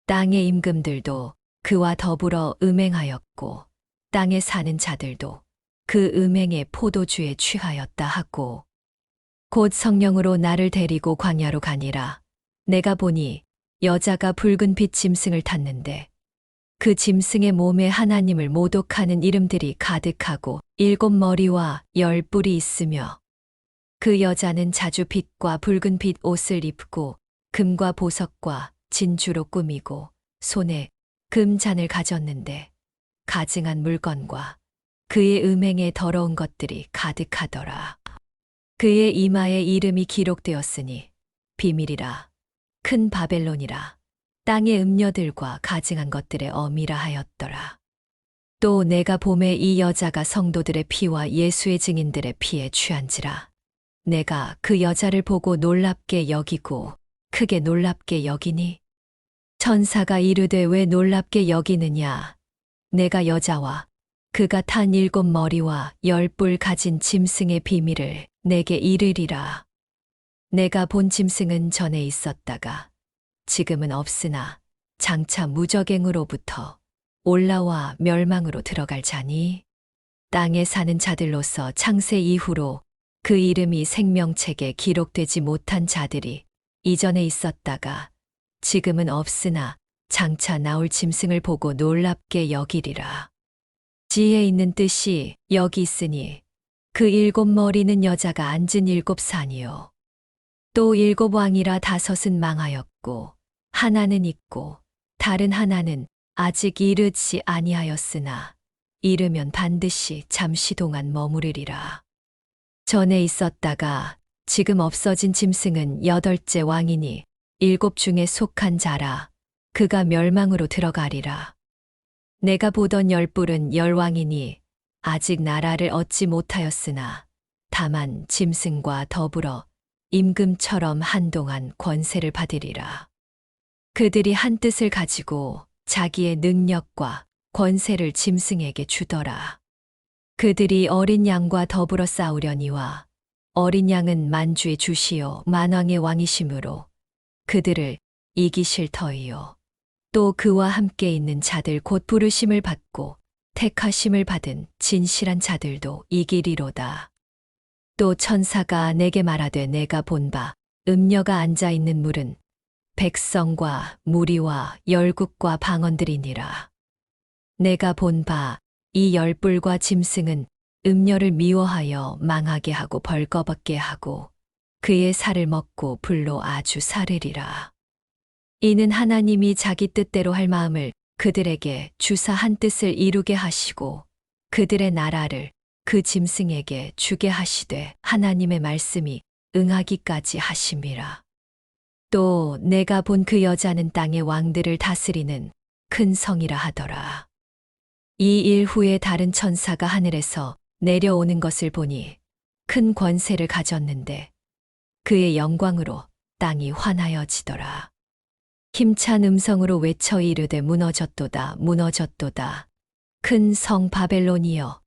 땅의 임금들도 그와 더불어 음행하였고 땅에 사는 자들도 그 음행의 포도주에 취하였다 하고 곧 성령으로 나를 데리고 광야로 가니라. 내가 보니 여자가 붉은 빛 짐승을 탔는데 그 짐승의 몸에 하나님을 모독하는 이름들이 가득하고 일곱 머리와 열 뿔이 있으며 그 여자는 자주 빛과 붉은 빛 옷을 입고 금과 보석과 진주로 꾸미고 손에 금잔을 가졌는데 가증한 물건과 그의 음행에 더러운 것들이 가득하더라. 그의 이마에 이름이 기록되었으니 비밀이라 큰 바벨론이라 땅의 음녀들과 가증한 것들의 어미라 하였더라. 또 내가 보매 이 여자가 성도들의 피와 예수의 증인들의 피에 취한지라. 내가 그 여자를 보고 놀랍게 여기고 크게 놀랍게 여기니 천사가 이르되 왜 놀랍게 여기느냐. 내가 여자와 그가 탄 일곱 머리와 열 뿔 가진 짐승의 비밀을 내게 이르리라. 내가 본 짐승은 전에 있었다가 지금은 없으나 장차 무적행으로부터 올라와 멸망으로 들어갈 자니 땅에 사는 자들로서 창세 이후로 그 이름이 생명책에 기록되지 못한 자들이 이전에 있었다가 지금은 없으나 장차 나올 짐승을 보고 놀랍게 여기리라. 지혜 있는 뜻이 여기 있으니 그 일곱 머리는 여자가 앉은 일곱 산이요. 또 일곱 왕이라 다섯은 망하였고 하나는 있고 다른 하나는 아직 이르지 아니하였으나 이르면 반드시 잠시 동안 머무르리라. 전에 있었다가 지금 없어진 짐승은 여덟째 왕이니 일곱 중에 속한 자라. 그가 멸망으로 들어가리라. 내가 보던 열 뿔은 열 왕이니 아직 나라를 얻지 못하였으나 다만 짐승과 더불어 임금처럼 한동안 권세를 받으리라. 그들이 한 뜻을 가지고 자기의 능력과 권세를 짐승에게 주더라. 그들이 어린 양과 더불어 싸우려니와 어린 양은 만주의 주시요 만왕의 왕이심으로 그들을 이기실 터이요. 또 그와 함께 있는 자들 곧 부르심을 받고 택하심을 받은 진실한 자들도 이기리로다. 또 천사가 내게 말하되 내가 본 바 음녀가 앉아 있는 물은 백성과 무리와 열국과 방언들이니라. 내가 본 바 이 열뿔과 짐승은 음녀를 미워하여 망하게 하고 벌거벗게 하고 그의 살을 먹고 불로 아주 사르리라. 이는 하나님이 자기 뜻대로 할 마음을 그들에게 주사 한 뜻을 이루게 하시고 그들의 나라를 그 짐승에게 주게 하시되 하나님의 말씀이 응하기까지 하심이라. 또 내가 본 그 여자는 땅의 왕들을 다스리는 큰 성이라 하더라. 이 일 후에 다른 천사가 하늘에서 내려오는 것을 보니 큰 권세를 가졌는데 그의 영광으로 땅이 환하여지더라. 힘찬 음성으로 외쳐 이르되 무너졌도다 무너졌도다. 큰 성 바벨론이여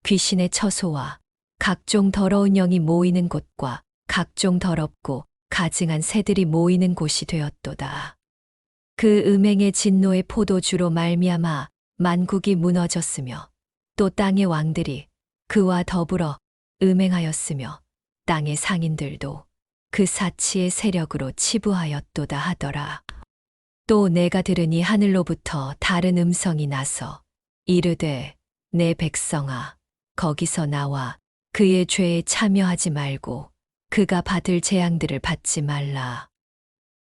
귀신의 처소와 각종 더러운 영이 모이는 곳과 각종 더럽고 가증한 새들이 모이는 곳이 되었도다. 그 음행의 진노의 포도주로 말미암아 만국이 무너졌으며 또 땅의 왕들이 그와 더불어 음행하였으며 땅의 상인들도 그 사치의 세력으로 치부하였도다 하더라. 또 내가 들으니 하늘로부터 다른 음성이 나서 이르되 내 백성아 거기서 나와 그의 죄에 참여하지 말고 그가 받을 재앙들을 받지 말라.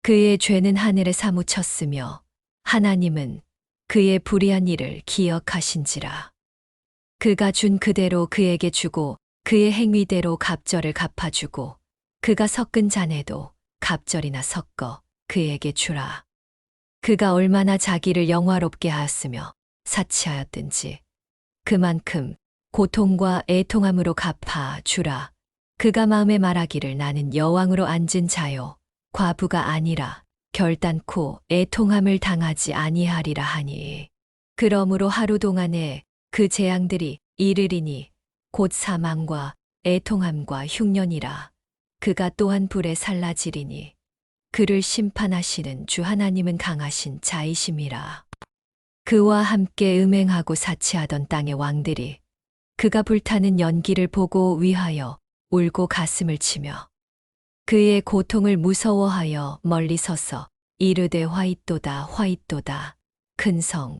그의 죄는 하늘에 사무쳤으며 하나님은 그의 불의한 일을 기억하신지라. 그가 준 그대로 그에게 주고 그의 행위대로 갑절을 갚아주고 그가 섞은 잔에도 갑절이나 섞어 그에게 주라. 그가 얼마나 자기를 영화롭게 하였으며 사치하였든지 그만큼 고통과 애통함으로 갚아 주라. 그가 마음에 말하기를 나는 여왕으로 앉은 자요 과부가 아니라 결단코 애통함을 당하지 아니하리라 하니 그러므로 하루 동안에 그 재앙들이 이르리니 곧 사망과 애통함과 흉년이라. 그가 또한 불에 살라지리니 그를 심판하시는 주 하나님은 강하신 자이심이라. 그와 함께 음행하고 사치하던 땅의 왕들이 그가 불타는 연기를 보고 위하여 울고 가슴을 치며 그의 고통을 무서워하여 멀리 서서 이르되 화이또다 화이또다. 큰 성,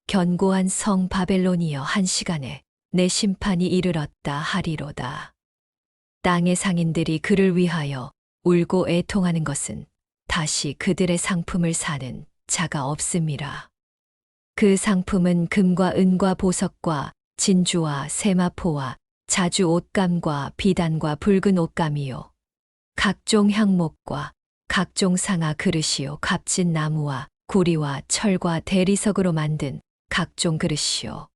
견고한 성 바벨론이여 한 시간에 내 심판이 이르렀다 하리로다. 땅의 상인들이 그를 위하여 울고 애통하는 것은 다시 그들의 상품을 사는 자가 없음이라. 그 상품은 금과 은과 보석과 진주와 세마포와 자주 옷감과 비단과 붉은 옷감이요 각종 향목과 각종 상아 그릇이요 값진 나무와 구리와 철과 대리석으로 만든 각종 그릇이요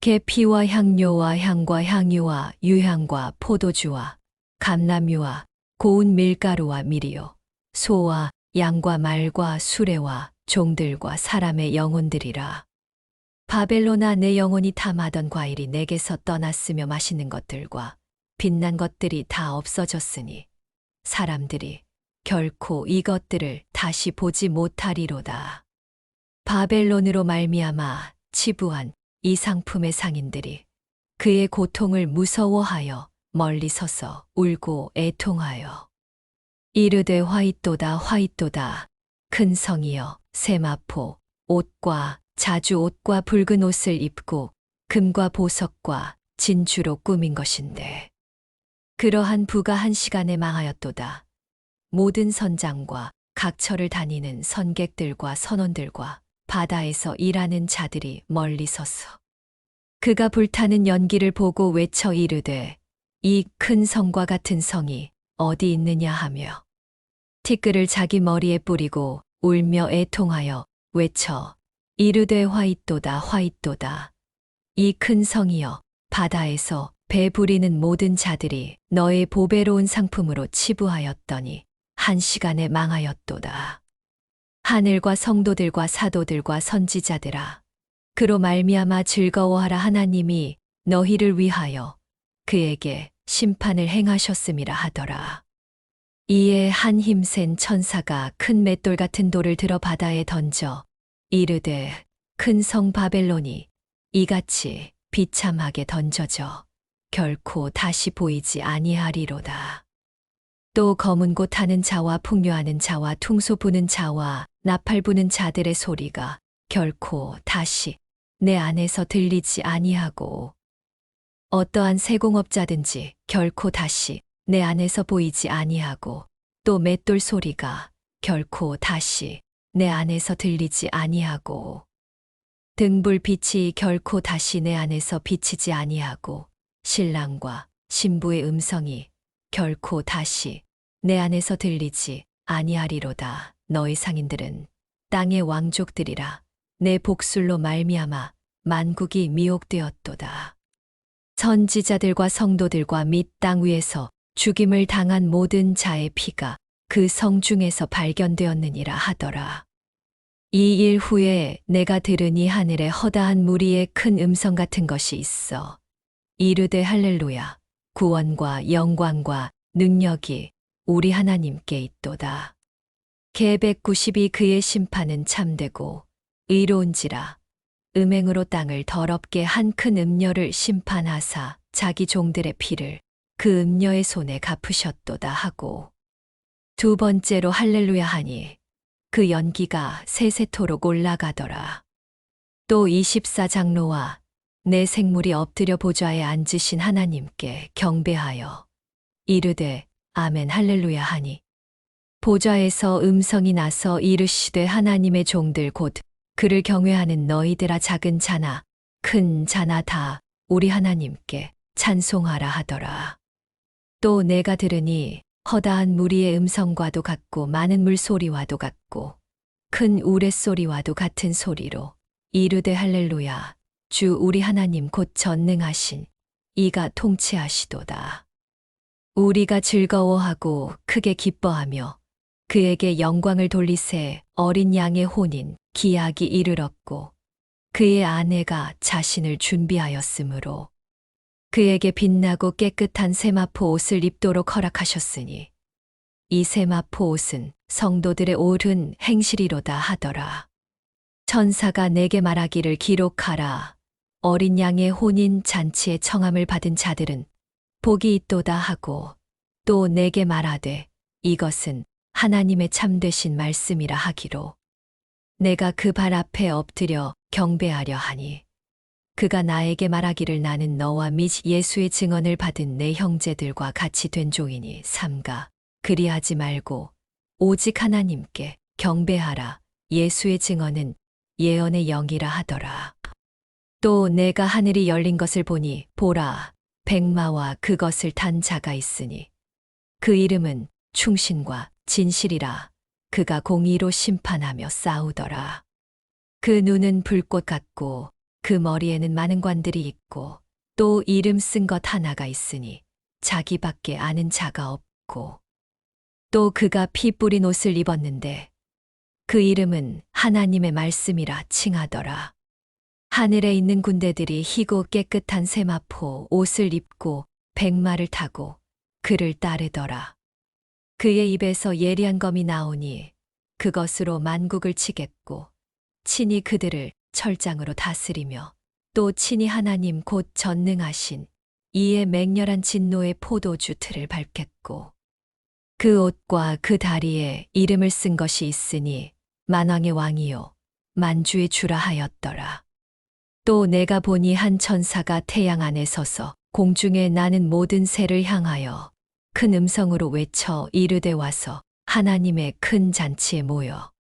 계피와 향료와 향과 향유와 유향과 포도주와 감람유와 고운 밀가루와 밀이요 소와 양과 말과 수레와 종들과 사람의 영혼들이라. 바벨론아 내 영혼이 탐하던 과일이 내게서 떠났으며 맛있는 것들과 빛난 것들이 다 없어졌으니 사람들이 결코 이것들을 다시 보지 못하리로다. 바벨론으로 말미암아 치부한 이 상품의 상인들이 그의 고통을 무서워하여 멀리 서서 울고 애통하여 이르되 화이또다 화이또다. 큰 성이여 세마포 옷과 자주 옷과 붉은 옷을 입고 금과 보석과 진주로 꾸민 것인데 그러한 부가 한 시간에 망하였도다. 모든 선장과 각처를 다니는 선객들과 선원들과 바다에서 일하는 자들이 멀리 서서 그가 불타는 연기를 보고 외쳐 이르되 이 큰 성과 같은 성이 어디 있느냐 하며 티끌을 자기 머리에 뿌리고 울며 애통하여 외쳐 이르되 화이또다 화이또다. 이 큰 성이여 바다에서 배 부리는 모든 자들이 너의 보배로운 상품으로 치부하였더니 한 시간에 망하였도다. 하늘과 성도들과 사도들과 선지자들아 그로 말미암아 즐거워하라. 하나님이 너희를 위하여 그에게 심판을 행하셨음이라 하더라. 이에 한 힘센 천사가 큰 맷돌 같은 돌을 들어 바다에 던져 이르되 큰 성 바벨론이 이같이 비참하게 던져져 결코 다시 보이지 아니하리로다. 또 검은 곳 타는 자와 풍류하는 자와 퉁소 부는 자와 나팔 부는 자들의 소리가 결코 다시 내 안에서 들리지 아니하고 어떠한 세공업자든지 결코 다시 내 안에서 보이지 아니하고 또 맷돌 소리가 결코 다시 내 안에서 들리지 아니하고 등불빛이 결코 다시 내 안에서 비치지 아니하고 신랑과 신부의 음성이 결코 다시 내 안에서 들리지 아니하리로다. 너희 상인들은 땅의 왕족들이라. 내 복술로 말미암아 만국이 미혹되었도다. 선지자들과 성도들과 및 땅 위에서 죽임을 당한 모든 자의 피가 그 성 중에서 발견되었느니라 하더라. 이 일 후에 내가 들으니 하늘에 허다한 무리의 큰 음성 같은 것이 있어 이르되 할렐루야 구원과 영광과 능력이 우리 하나님께 있도다. 계백구십이 그의 심판은 참되고 의로운지라. 음행으로 땅을 더럽게 한 큰 음녀를 심판하사 자기 종들의 피를 그 음녀의 손에 갚으셨도다 하고 두 번째로 할렐루야 하니 그 연기가 세세토록 올라가더라. 또 24장로와 내 생물이 엎드려 보좌에 앉으신 하나님께 경배하여 이르되 아멘 할렐루야 하니 보좌에서 음성이 나서 이르시되 하나님의 종들 곧 그를 경외하는 너희들아 작은 자나 큰 자나 다 우리 하나님께 찬송하라 하더라. 또 내가 들으니 허다한 무리의 음성과도 같고 많은 물소리와도 같고 큰 우레소리와도 같은 소리로 이르되 할렐루야 주 우리 하나님 곧 전능하신 이가 통치하시도다. 우리가 즐거워하고 크게 기뻐하며 그에게 영광을 돌리세 어린 양의 혼인 기약이 이르렀고 그의 아내가 자신을 준비하였으므로 그에게 빛나고 깨끗한 세마포 옷을 입도록 허락하셨으니 이 세마포 옷은 성도들의 옳은 행실이로다 하더라. 천사가 내게 말하기를 기록하라. 어린 양의 혼인 잔치에 청함을 받은 자들은 복이 있도다 하고 또 내게 말하되 이것은 하나님의 참되신 말씀이라 하기로 내가 그 발 앞에 엎드려 경배하려 하니 그가 나에게 말하기를 나는 너와 및 예수의 증언을 받은 내 형제들과 같이 된 종이니 삼가 그리하지 말고 오직 하나님께 경배하라. 예수의 증언은 예언의 영이라 하더라. 또 내가 하늘이 열린 것을 보니 보라 백마와 그것을 탄 자가 있으니 그 이름은 충신과 진실이라. 그가 공의로 심판하며 싸우더라. 그 눈은 불꽃 같고 그 머리에는 많은 관들이 있고 또 이름 쓴 것 하나가 있으니 자기밖에 아는 자가 없고 또 그가 피 뿌린 옷을 입었는데 그 이름은 하나님의 말씀이라 칭하더라. 하늘에 있는 군대들이 희고 깨끗한 세마포 옷을 입고 백마를 타고 그를 따르더라. 그의 입에서 예리한 검이 나오니 그것으로 만국을 치겠고 친히 그들을 철장으로 다스리며 또 친히 하나님 곧 전능하신 이의 맹렬한 진노의 포도주 틀을 밟겠고 그 옷과 그 다리에 이름을 쓴 것이 있으니 만왕의 왕이요 만주의 주라 하였더라. 또 내가 보니 한 천사가 태양 안에 서서 공중에 나는 모든 새를 향하여 큰 음성으로 외쳐 이르되 와서 하나님의 큰 잔치에 모여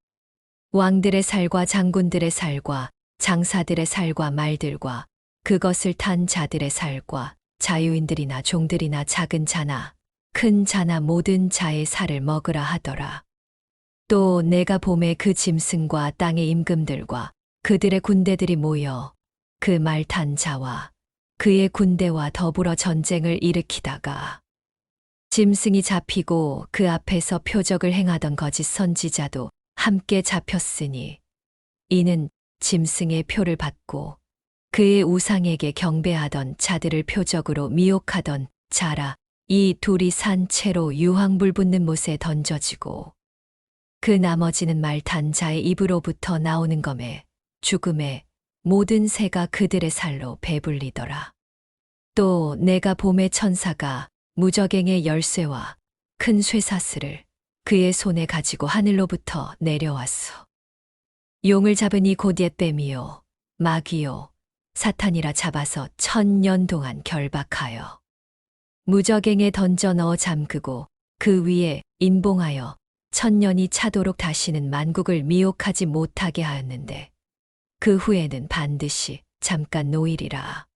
왕들의 살과 장군들의 살과 장사들의 살과 말들과 그것을 탄 자들의 살과 자유인들이나 종들이나 작은 자나 큰 자나 모든 자의 살을 먹으라 하더라. 또 내가 봄에 그 짐승과 땅의 임금들과 그들의 군대들이 모여 그 말 탄 자와 그의 군대와 더불어 전쟁을 일으키다가 짐승이 잡히고 그 앞에서 표적을 행하던 거짓 선지자도 함께 잡혔으니 이는 짐승의 표를 받고 그의 우상에게 경배하던 자들을 표적으로 미혹하던 자라. 이 둘이 산 채로 유황불 붙는 못에 던져지고 그 나머지는 말 탄 자의 입으로부터 나오는 검에 죽음에 모든 새가 그들의 살로 배불리더라. 또 내가 봄의 천사가 무저갱의 열쇠와 큰 쇠사슬을 그의 손에 가지고 하늘로부터 내려왔어. 용을 잡으니 곧 옛뱀이요 마귀요 사탄이라 잡아서 1000년 동안 결박하여 무저갱에 던져 넣어 잠그고 그 위에 인봉하여 1000년이 차도록 다시는 만국을 미혹하지 못하게 하였는데 그 후에는 반드시 잠깐 노이리라.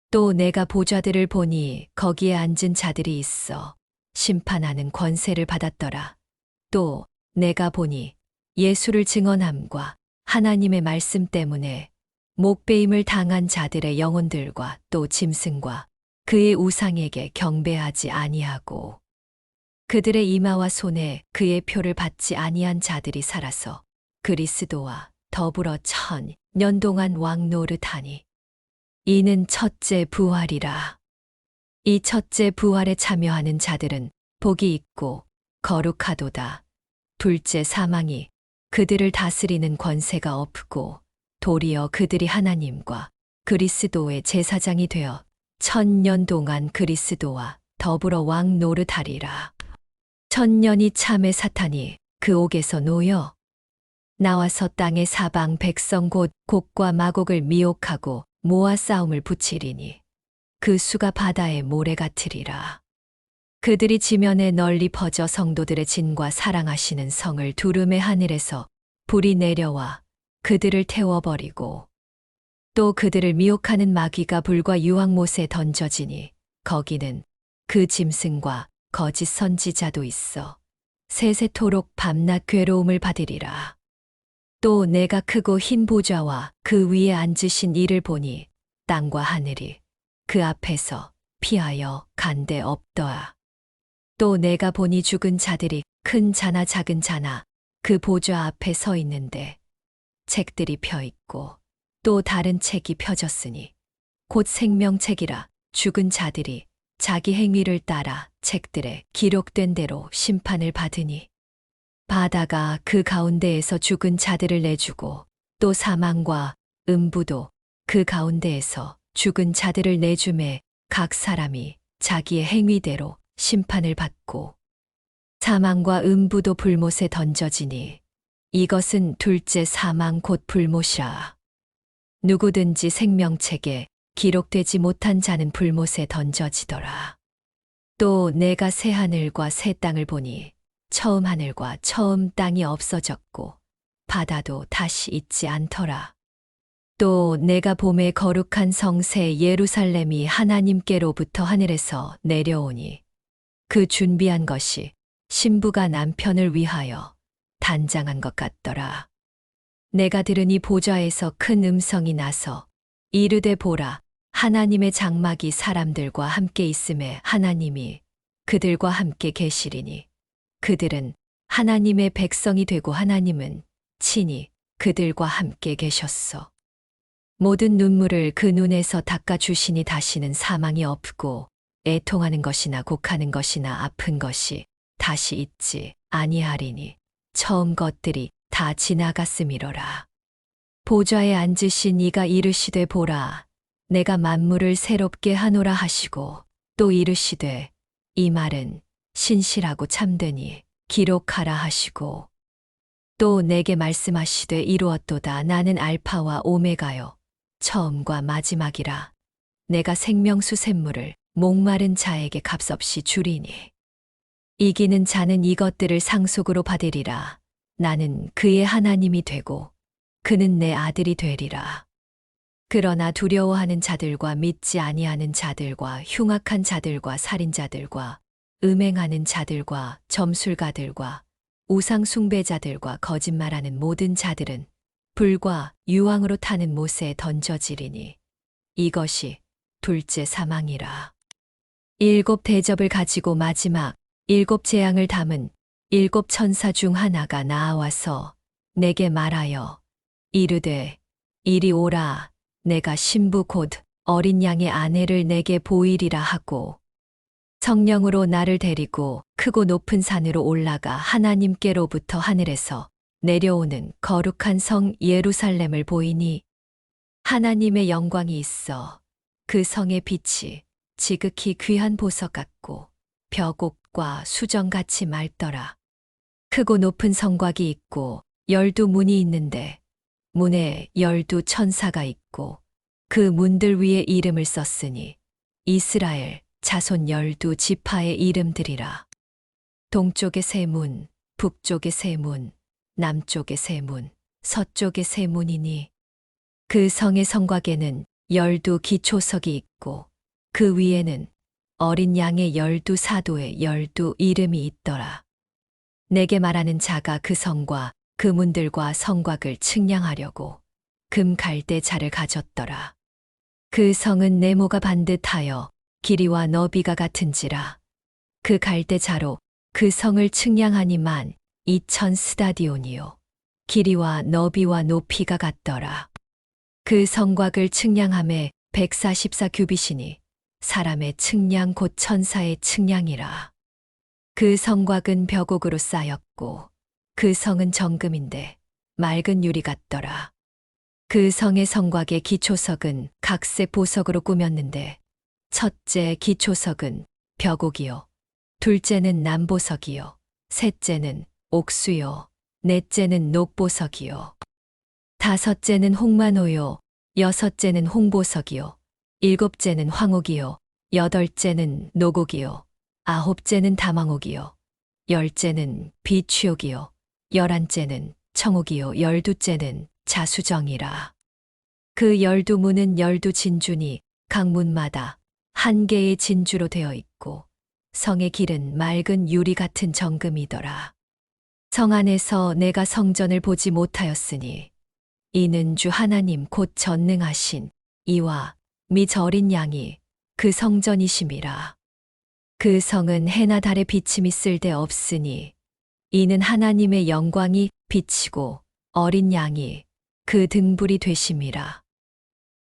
또 내가 보좌들을 보니 거기에 앉은 자들이 있어 심판하는 권세를 받았더라. 또 내가 보니 예수를 증언함과 하나님의 말씀 때문에 목베임을 당한 자들의 영혼들과 또 짐승과 그의 우상에게 경배하지 아니하고 그들의 이마와 손에 그의 표를 받지 아니한 자들이 살아서 그리스도와 더불어 1000년 동안 왕노릇하니 이는 첫째 부활이라. 이 첫째 부활에 참여하는 자들은 복이 있고 거룩하도다. 둘째 사망이 그들을 다스리는 권세가 없고 도리어 그들이 하나님과 그리스도의 제사장이 되어 1000년 동안 그리스도와 더불어 왕 노릇하리라. 1000년이 참에 사탄이 그 옥에서 놓여 나와서 땅의 사방 백성 곧 곡과 마곡을 미혹하고 모아 싸움을 붙이리니 그 수가 바다의 모래 같으리라. 그들이 지면에 널리 퍼져 성도들의 진과 사랑하시는 성을 두루매 하늘에서 불이 내려와 그들을 태워버리고 또 그들을 미혹하는 마귀가 불과 유황못에 던져지니 거기는 그 짐승과 거짓 선지자도 있어 세세토록 밤낮 괴로움을 받으리라. 또 내가 크고 흰 보좌와 그 위에 앉으신 이를 보니 땅과 하늘이 그 앞에서 피하여 간데 없더라. 또 내가 보니 죽은 자들이 큰 자나 작은 자나 그 보좌 앞에 서 있는데 책들이 펴 있고 또 다른 책이 펴졌으니 곧 생명책이라. 죽은 자들이 자기 행위를 따라 책들에 기록된 대로 심판을 받으니 바다가 그 가운데에서 죽은 자들을 내주고 또 사망과 음부도 그 가운데에서 죽은 자들을 내주매 각 사람이 자기의 행위대로 심판을 받고 사망과 음부도 불못에 던져지니 이것은 둘째 사망 곧 불못이라. 누구든지 생명책에 기록되지 못한 자는 불못에 던져지더라. 또 내가 새 하늘과 새 땅을 보니 처음 하늘과 처음 땅이 없어졌고 바다도 다시 있지 않더라. 또 내가 봄에 거룩한 성새 예루살렘이 하나님께로부터 하늘에서 내려오니 그 준비한 것이 신부가 남편을 위하여 단장한 것 같더라. 내가 들으니 보좌에서 큰 음성이 나서 이르되 보라, 하나님의 장막이 사람들과 함께 있음에 하나님이 그들과 함께 계시리니 그들은 하나님의 백성이 되고 하나님은 친히 그들과 함께 계셨어. 모든 눈물을 그 눈에서 닦아주시니 다시는 사망이 없고 애통하는 것이나 곡하는 것이나 아픈 것이 다시 있지 아니하리니 처음 것들이 다 지나갔음이로라. 보좌에 앉으신 이가 이르시되 보라, 내가 만물을 새롭게 하노라 하시고 또 이르시되 이 말은 신실하고 참되니 기록하라 하시고 또 내게 말씀하시되 이루었도다. 나는 알파와 오메가요 처음과 마지막이라. 내가 생명수 샘물을 목마른 자에게 값없이 주리니 이기는 자는 이것들을 상속으로 받으리라. 나는 그의 하나님이 되고 그는 내 아들이 되리라. 그러나 두려워하는 자들과 믿지 아니하는 자들과 흉악한 자들과 살인자들과 음행하는 자들과 점술가들과 우상 숭배자들과 거짓말하는 모든 자들은 불과 유황으로 타는 못에 던져지리니 이것이 둘째 사망이라. 일곱 대접을 가지고 마지막 일곱 재앙을 담은 일곱 천사 중 하나가 나와서 내게 말하여 이르되 이리 오라, 내가 신부 곧 어린 양의 아내를 내게 보이리라 하고 성령으로 나를 데리고 크고 높은 산으로 올라가 하나님께로부터 하늘에서 내려오는 거룩한 성 예루살렘을 보이니 하나님의 영광이 있어 그 성의 빛이 지극히 귀한 보석 같고 벼곡과 수정같이 맑더라. 크고 높은 성곽이 있고 12문이 있는데 문에 12 천사가 있고 그 문들 위에 이름을 썼으니 이스라엘 자손 12 지파의 이름들이라. 동쪽의 세 문, 북쪽의 세 문, 남쪽의 세 문, 서쪽의 세 문이니 그 성의 성곽에는 12 기초석이 있고 그 위에는 어린 양의 12 사도의 12 이름이 있더라. 내게 말하는 자가 그 성과 그 문들과 성곽을 측량하려고 금 갈대자를 가졌더라. 그 성은 네모가 반듯하여 길이와 너비가 같은지라. 그 갈대자로 그 성을 측량하니만 2000 스다디온이요. 길이와 너비와 높이가 같더라. 그 성곽을 측량함에 144 규빗이니 사람의 측량 곧 천사의 측량이라. 그 성곽은 벽옥으로 쌓였고 그 성은 정금인데 맑은 유리 같더라. 그 성의 성곽의 기초석은 각색 보석으로 꾸몄는데 첫째 기초석은 벽옥이요. 둘째는 남보석이요. 셋째는 옥수요. 넷째는 녹보석이요. 다섯째는 홍만호요. 여섯째는 홍보석이요. 일곱째는 황옥이요. 여덟째는 노곡이요. 아홉째는 다망옥이요. 열째는 비취옥이요. 열한째는 청옥이요. 열두째는 자수정이라. 그 12문은 12 진주니 각 문마다 한 개의 진주로 되어 있고 성의 길은 맑은 유리 같은 정금이더라. 성 안에서 내가 성전을 보지 못하였으니 이는 주 하나님 곧 전능하신 이와 및 어린 양이 그 성전이심이라. 그 성은 해나 달의 비침이 쓸데 없으니 이는 하나님의 영광이 비치고 어린 양이 그 등불이 되심이라.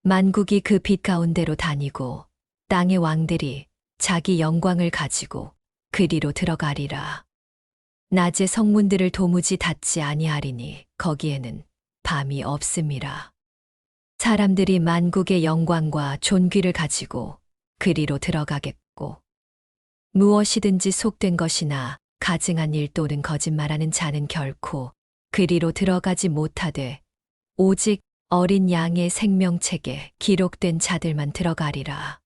만국이 그 빛 가운데로 다니고 땅의 왕들이 자기 영광을 가지고 그리로 들어가리라. 낮에 성문들을 도무지 닫지 아니하리니 거기에는 밤이 없음이라. 사람들이 만국의 영광과 존귀를 가지고 그리로 들어가겠고 무엇이든지 속된 것이나 가증한 일 또는 거짓말하는 자는 결코 그리로 들어가지 못하되 오직 어린 양의 생명책에 기록된 자들만 들어가리라.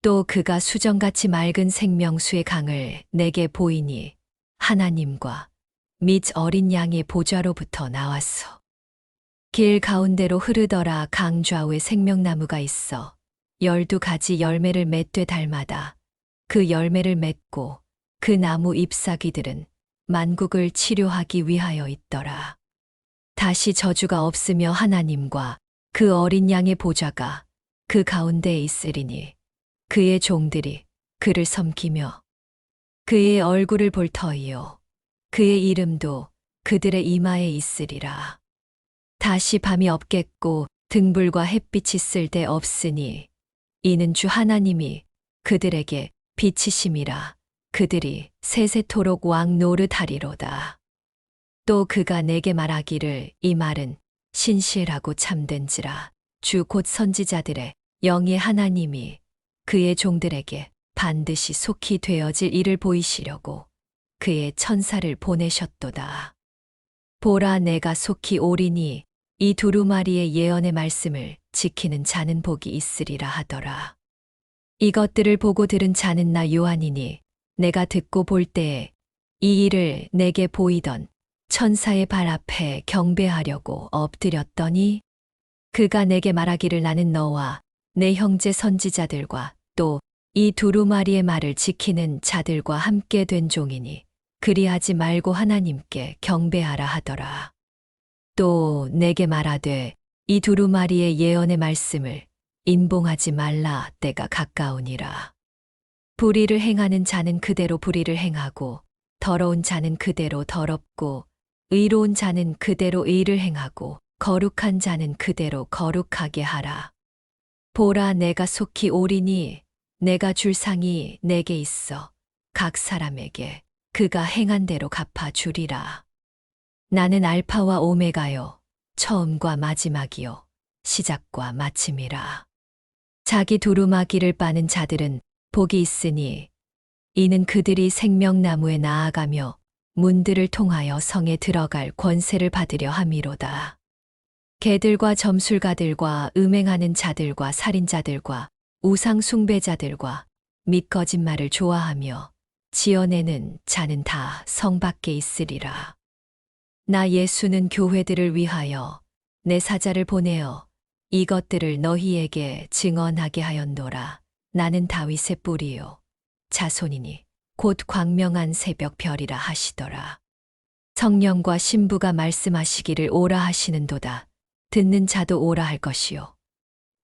또 그가 수정같이 맑은 생명수의 강을 내게 보이니 하나님과 및 어린 양의 보좌로부터 나왔어. 길 가운데로 흐르더라. 강 좌우에 생명나무가 있어 12가지 열매를 맺되 달마다 그 열매를 맺고 그 나무 잎사귀들은 만국을 치료하기 위하여 있더라. 다시 저주가 없으며 하나님과 그 어린 양의 보좌가 그 가운데에 있으리니 그의 종들이 그를 섬기며 그의 얼굴을 볼 터이요 그의 이름도 그들의 이마에 있으리라. 다시 밤이 없겠고 등불과 햇빛이 쓸데 없으니 이는 주 하나님이 그들에게 빛이심이라. 그들이 세세토록 왕 노릇하리로다. 또 그가 내게 말하기를 이 말은 신실하고 참된지라. 주 곧 선지자들의 영의 하나님이 그의 종들에게 반드시 속히 되어질 일을 보이시려고 그의 천사를 보내셨도다. 보라, 내가 속히 오리니 이 두루마리의 예언의 말씀을 지키는 자는 복이 있으리라 하더라. 이것들을 보고 들은 자는 나 요한이니 내가 듣고 볼 때에 이 일을 내게 보이던 천사의 발 앞에 경배하려고 엎드렸더니 그가 내게 말하기를 나는 너와 내 형제 선지자들과 또 이 두루마리의 말을 지키는 자들과 함께 된 종이니 그리하지 말고 하나님께 경배하라 하더라. 또 내게 말하되 이 두루마리의 예언의 말씀을 인봉하지 말라. 때가 가까우니라. 불의를 행하는 자는 그대로 불의를 행하고 더러운 자는 그대로 더럽고 의로운 자는 그대로 의를 행하고 거룩한 자는 그대로 거룩하게 하라. 보라, 내가 속히 오리니 내가 줄 상이 내게 있어 각 사람에게 그가 행한 대로 갚아 주리라. 나는 알파와 오메가요 처음과 마지막이요 시작과 마침이라. 자기 두루마기를 빠는 자들은 복이 있으니 이는 그들이 생명나무에 나아가며 문들을 통하여 성에 들어갈 권세를 받으려 함이로다. 개들과 점술가들과 음행하는 자들과 살인자들과 우상 숭배자들과 및 거짓말을 좋아하며 지어내는 자는 다 성 밖에 있으리라. 나 예수는 교회들을 위하여 내 사자를 보내어 이것들을 너희에게 증언하게 하였노라. 나는 다윗의 뿌리요 자손이니 곧 광명한 새벽 별이라 하시더라. 성령과 신부가 말씀하시기를 오라 하시는도다. 듣는 자도 오라 할 것이요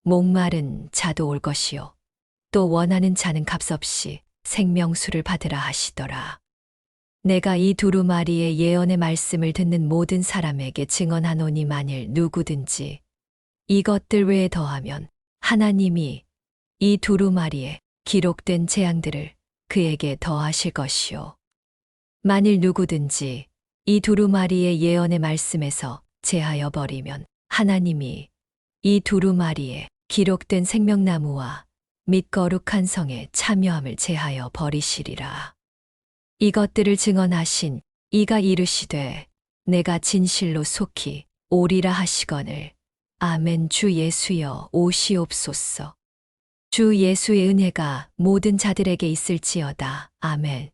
목마른 자도 올 것이요 또 원하는 자는 값없이 생명수를 받으라 하시더라. 내가 이 두루마리의 예언의 말씀을 듣는 모든 사람에게 증언하노니 만일 누구든지 이것들 외에 더하면 하나님이 이 두루마리에 기록된 재앙들을 그에게 더하실 것이요. 만일 누구든지 이 두루마리의 예언의 말씀에서 제하여 버리면 하나님이 이 두루마리에 기록된 생명나무와 및 거룩한 성에 참여함을 제하여 버리시리라. 이것들을 증언하신 이가 이르시되 내가 진실로 속히 오리라 하시거늘 아멘. 주 예수여 오시옵소서. 주 예수의 은혜가 모든 자들에게 있을지어다. 아멘.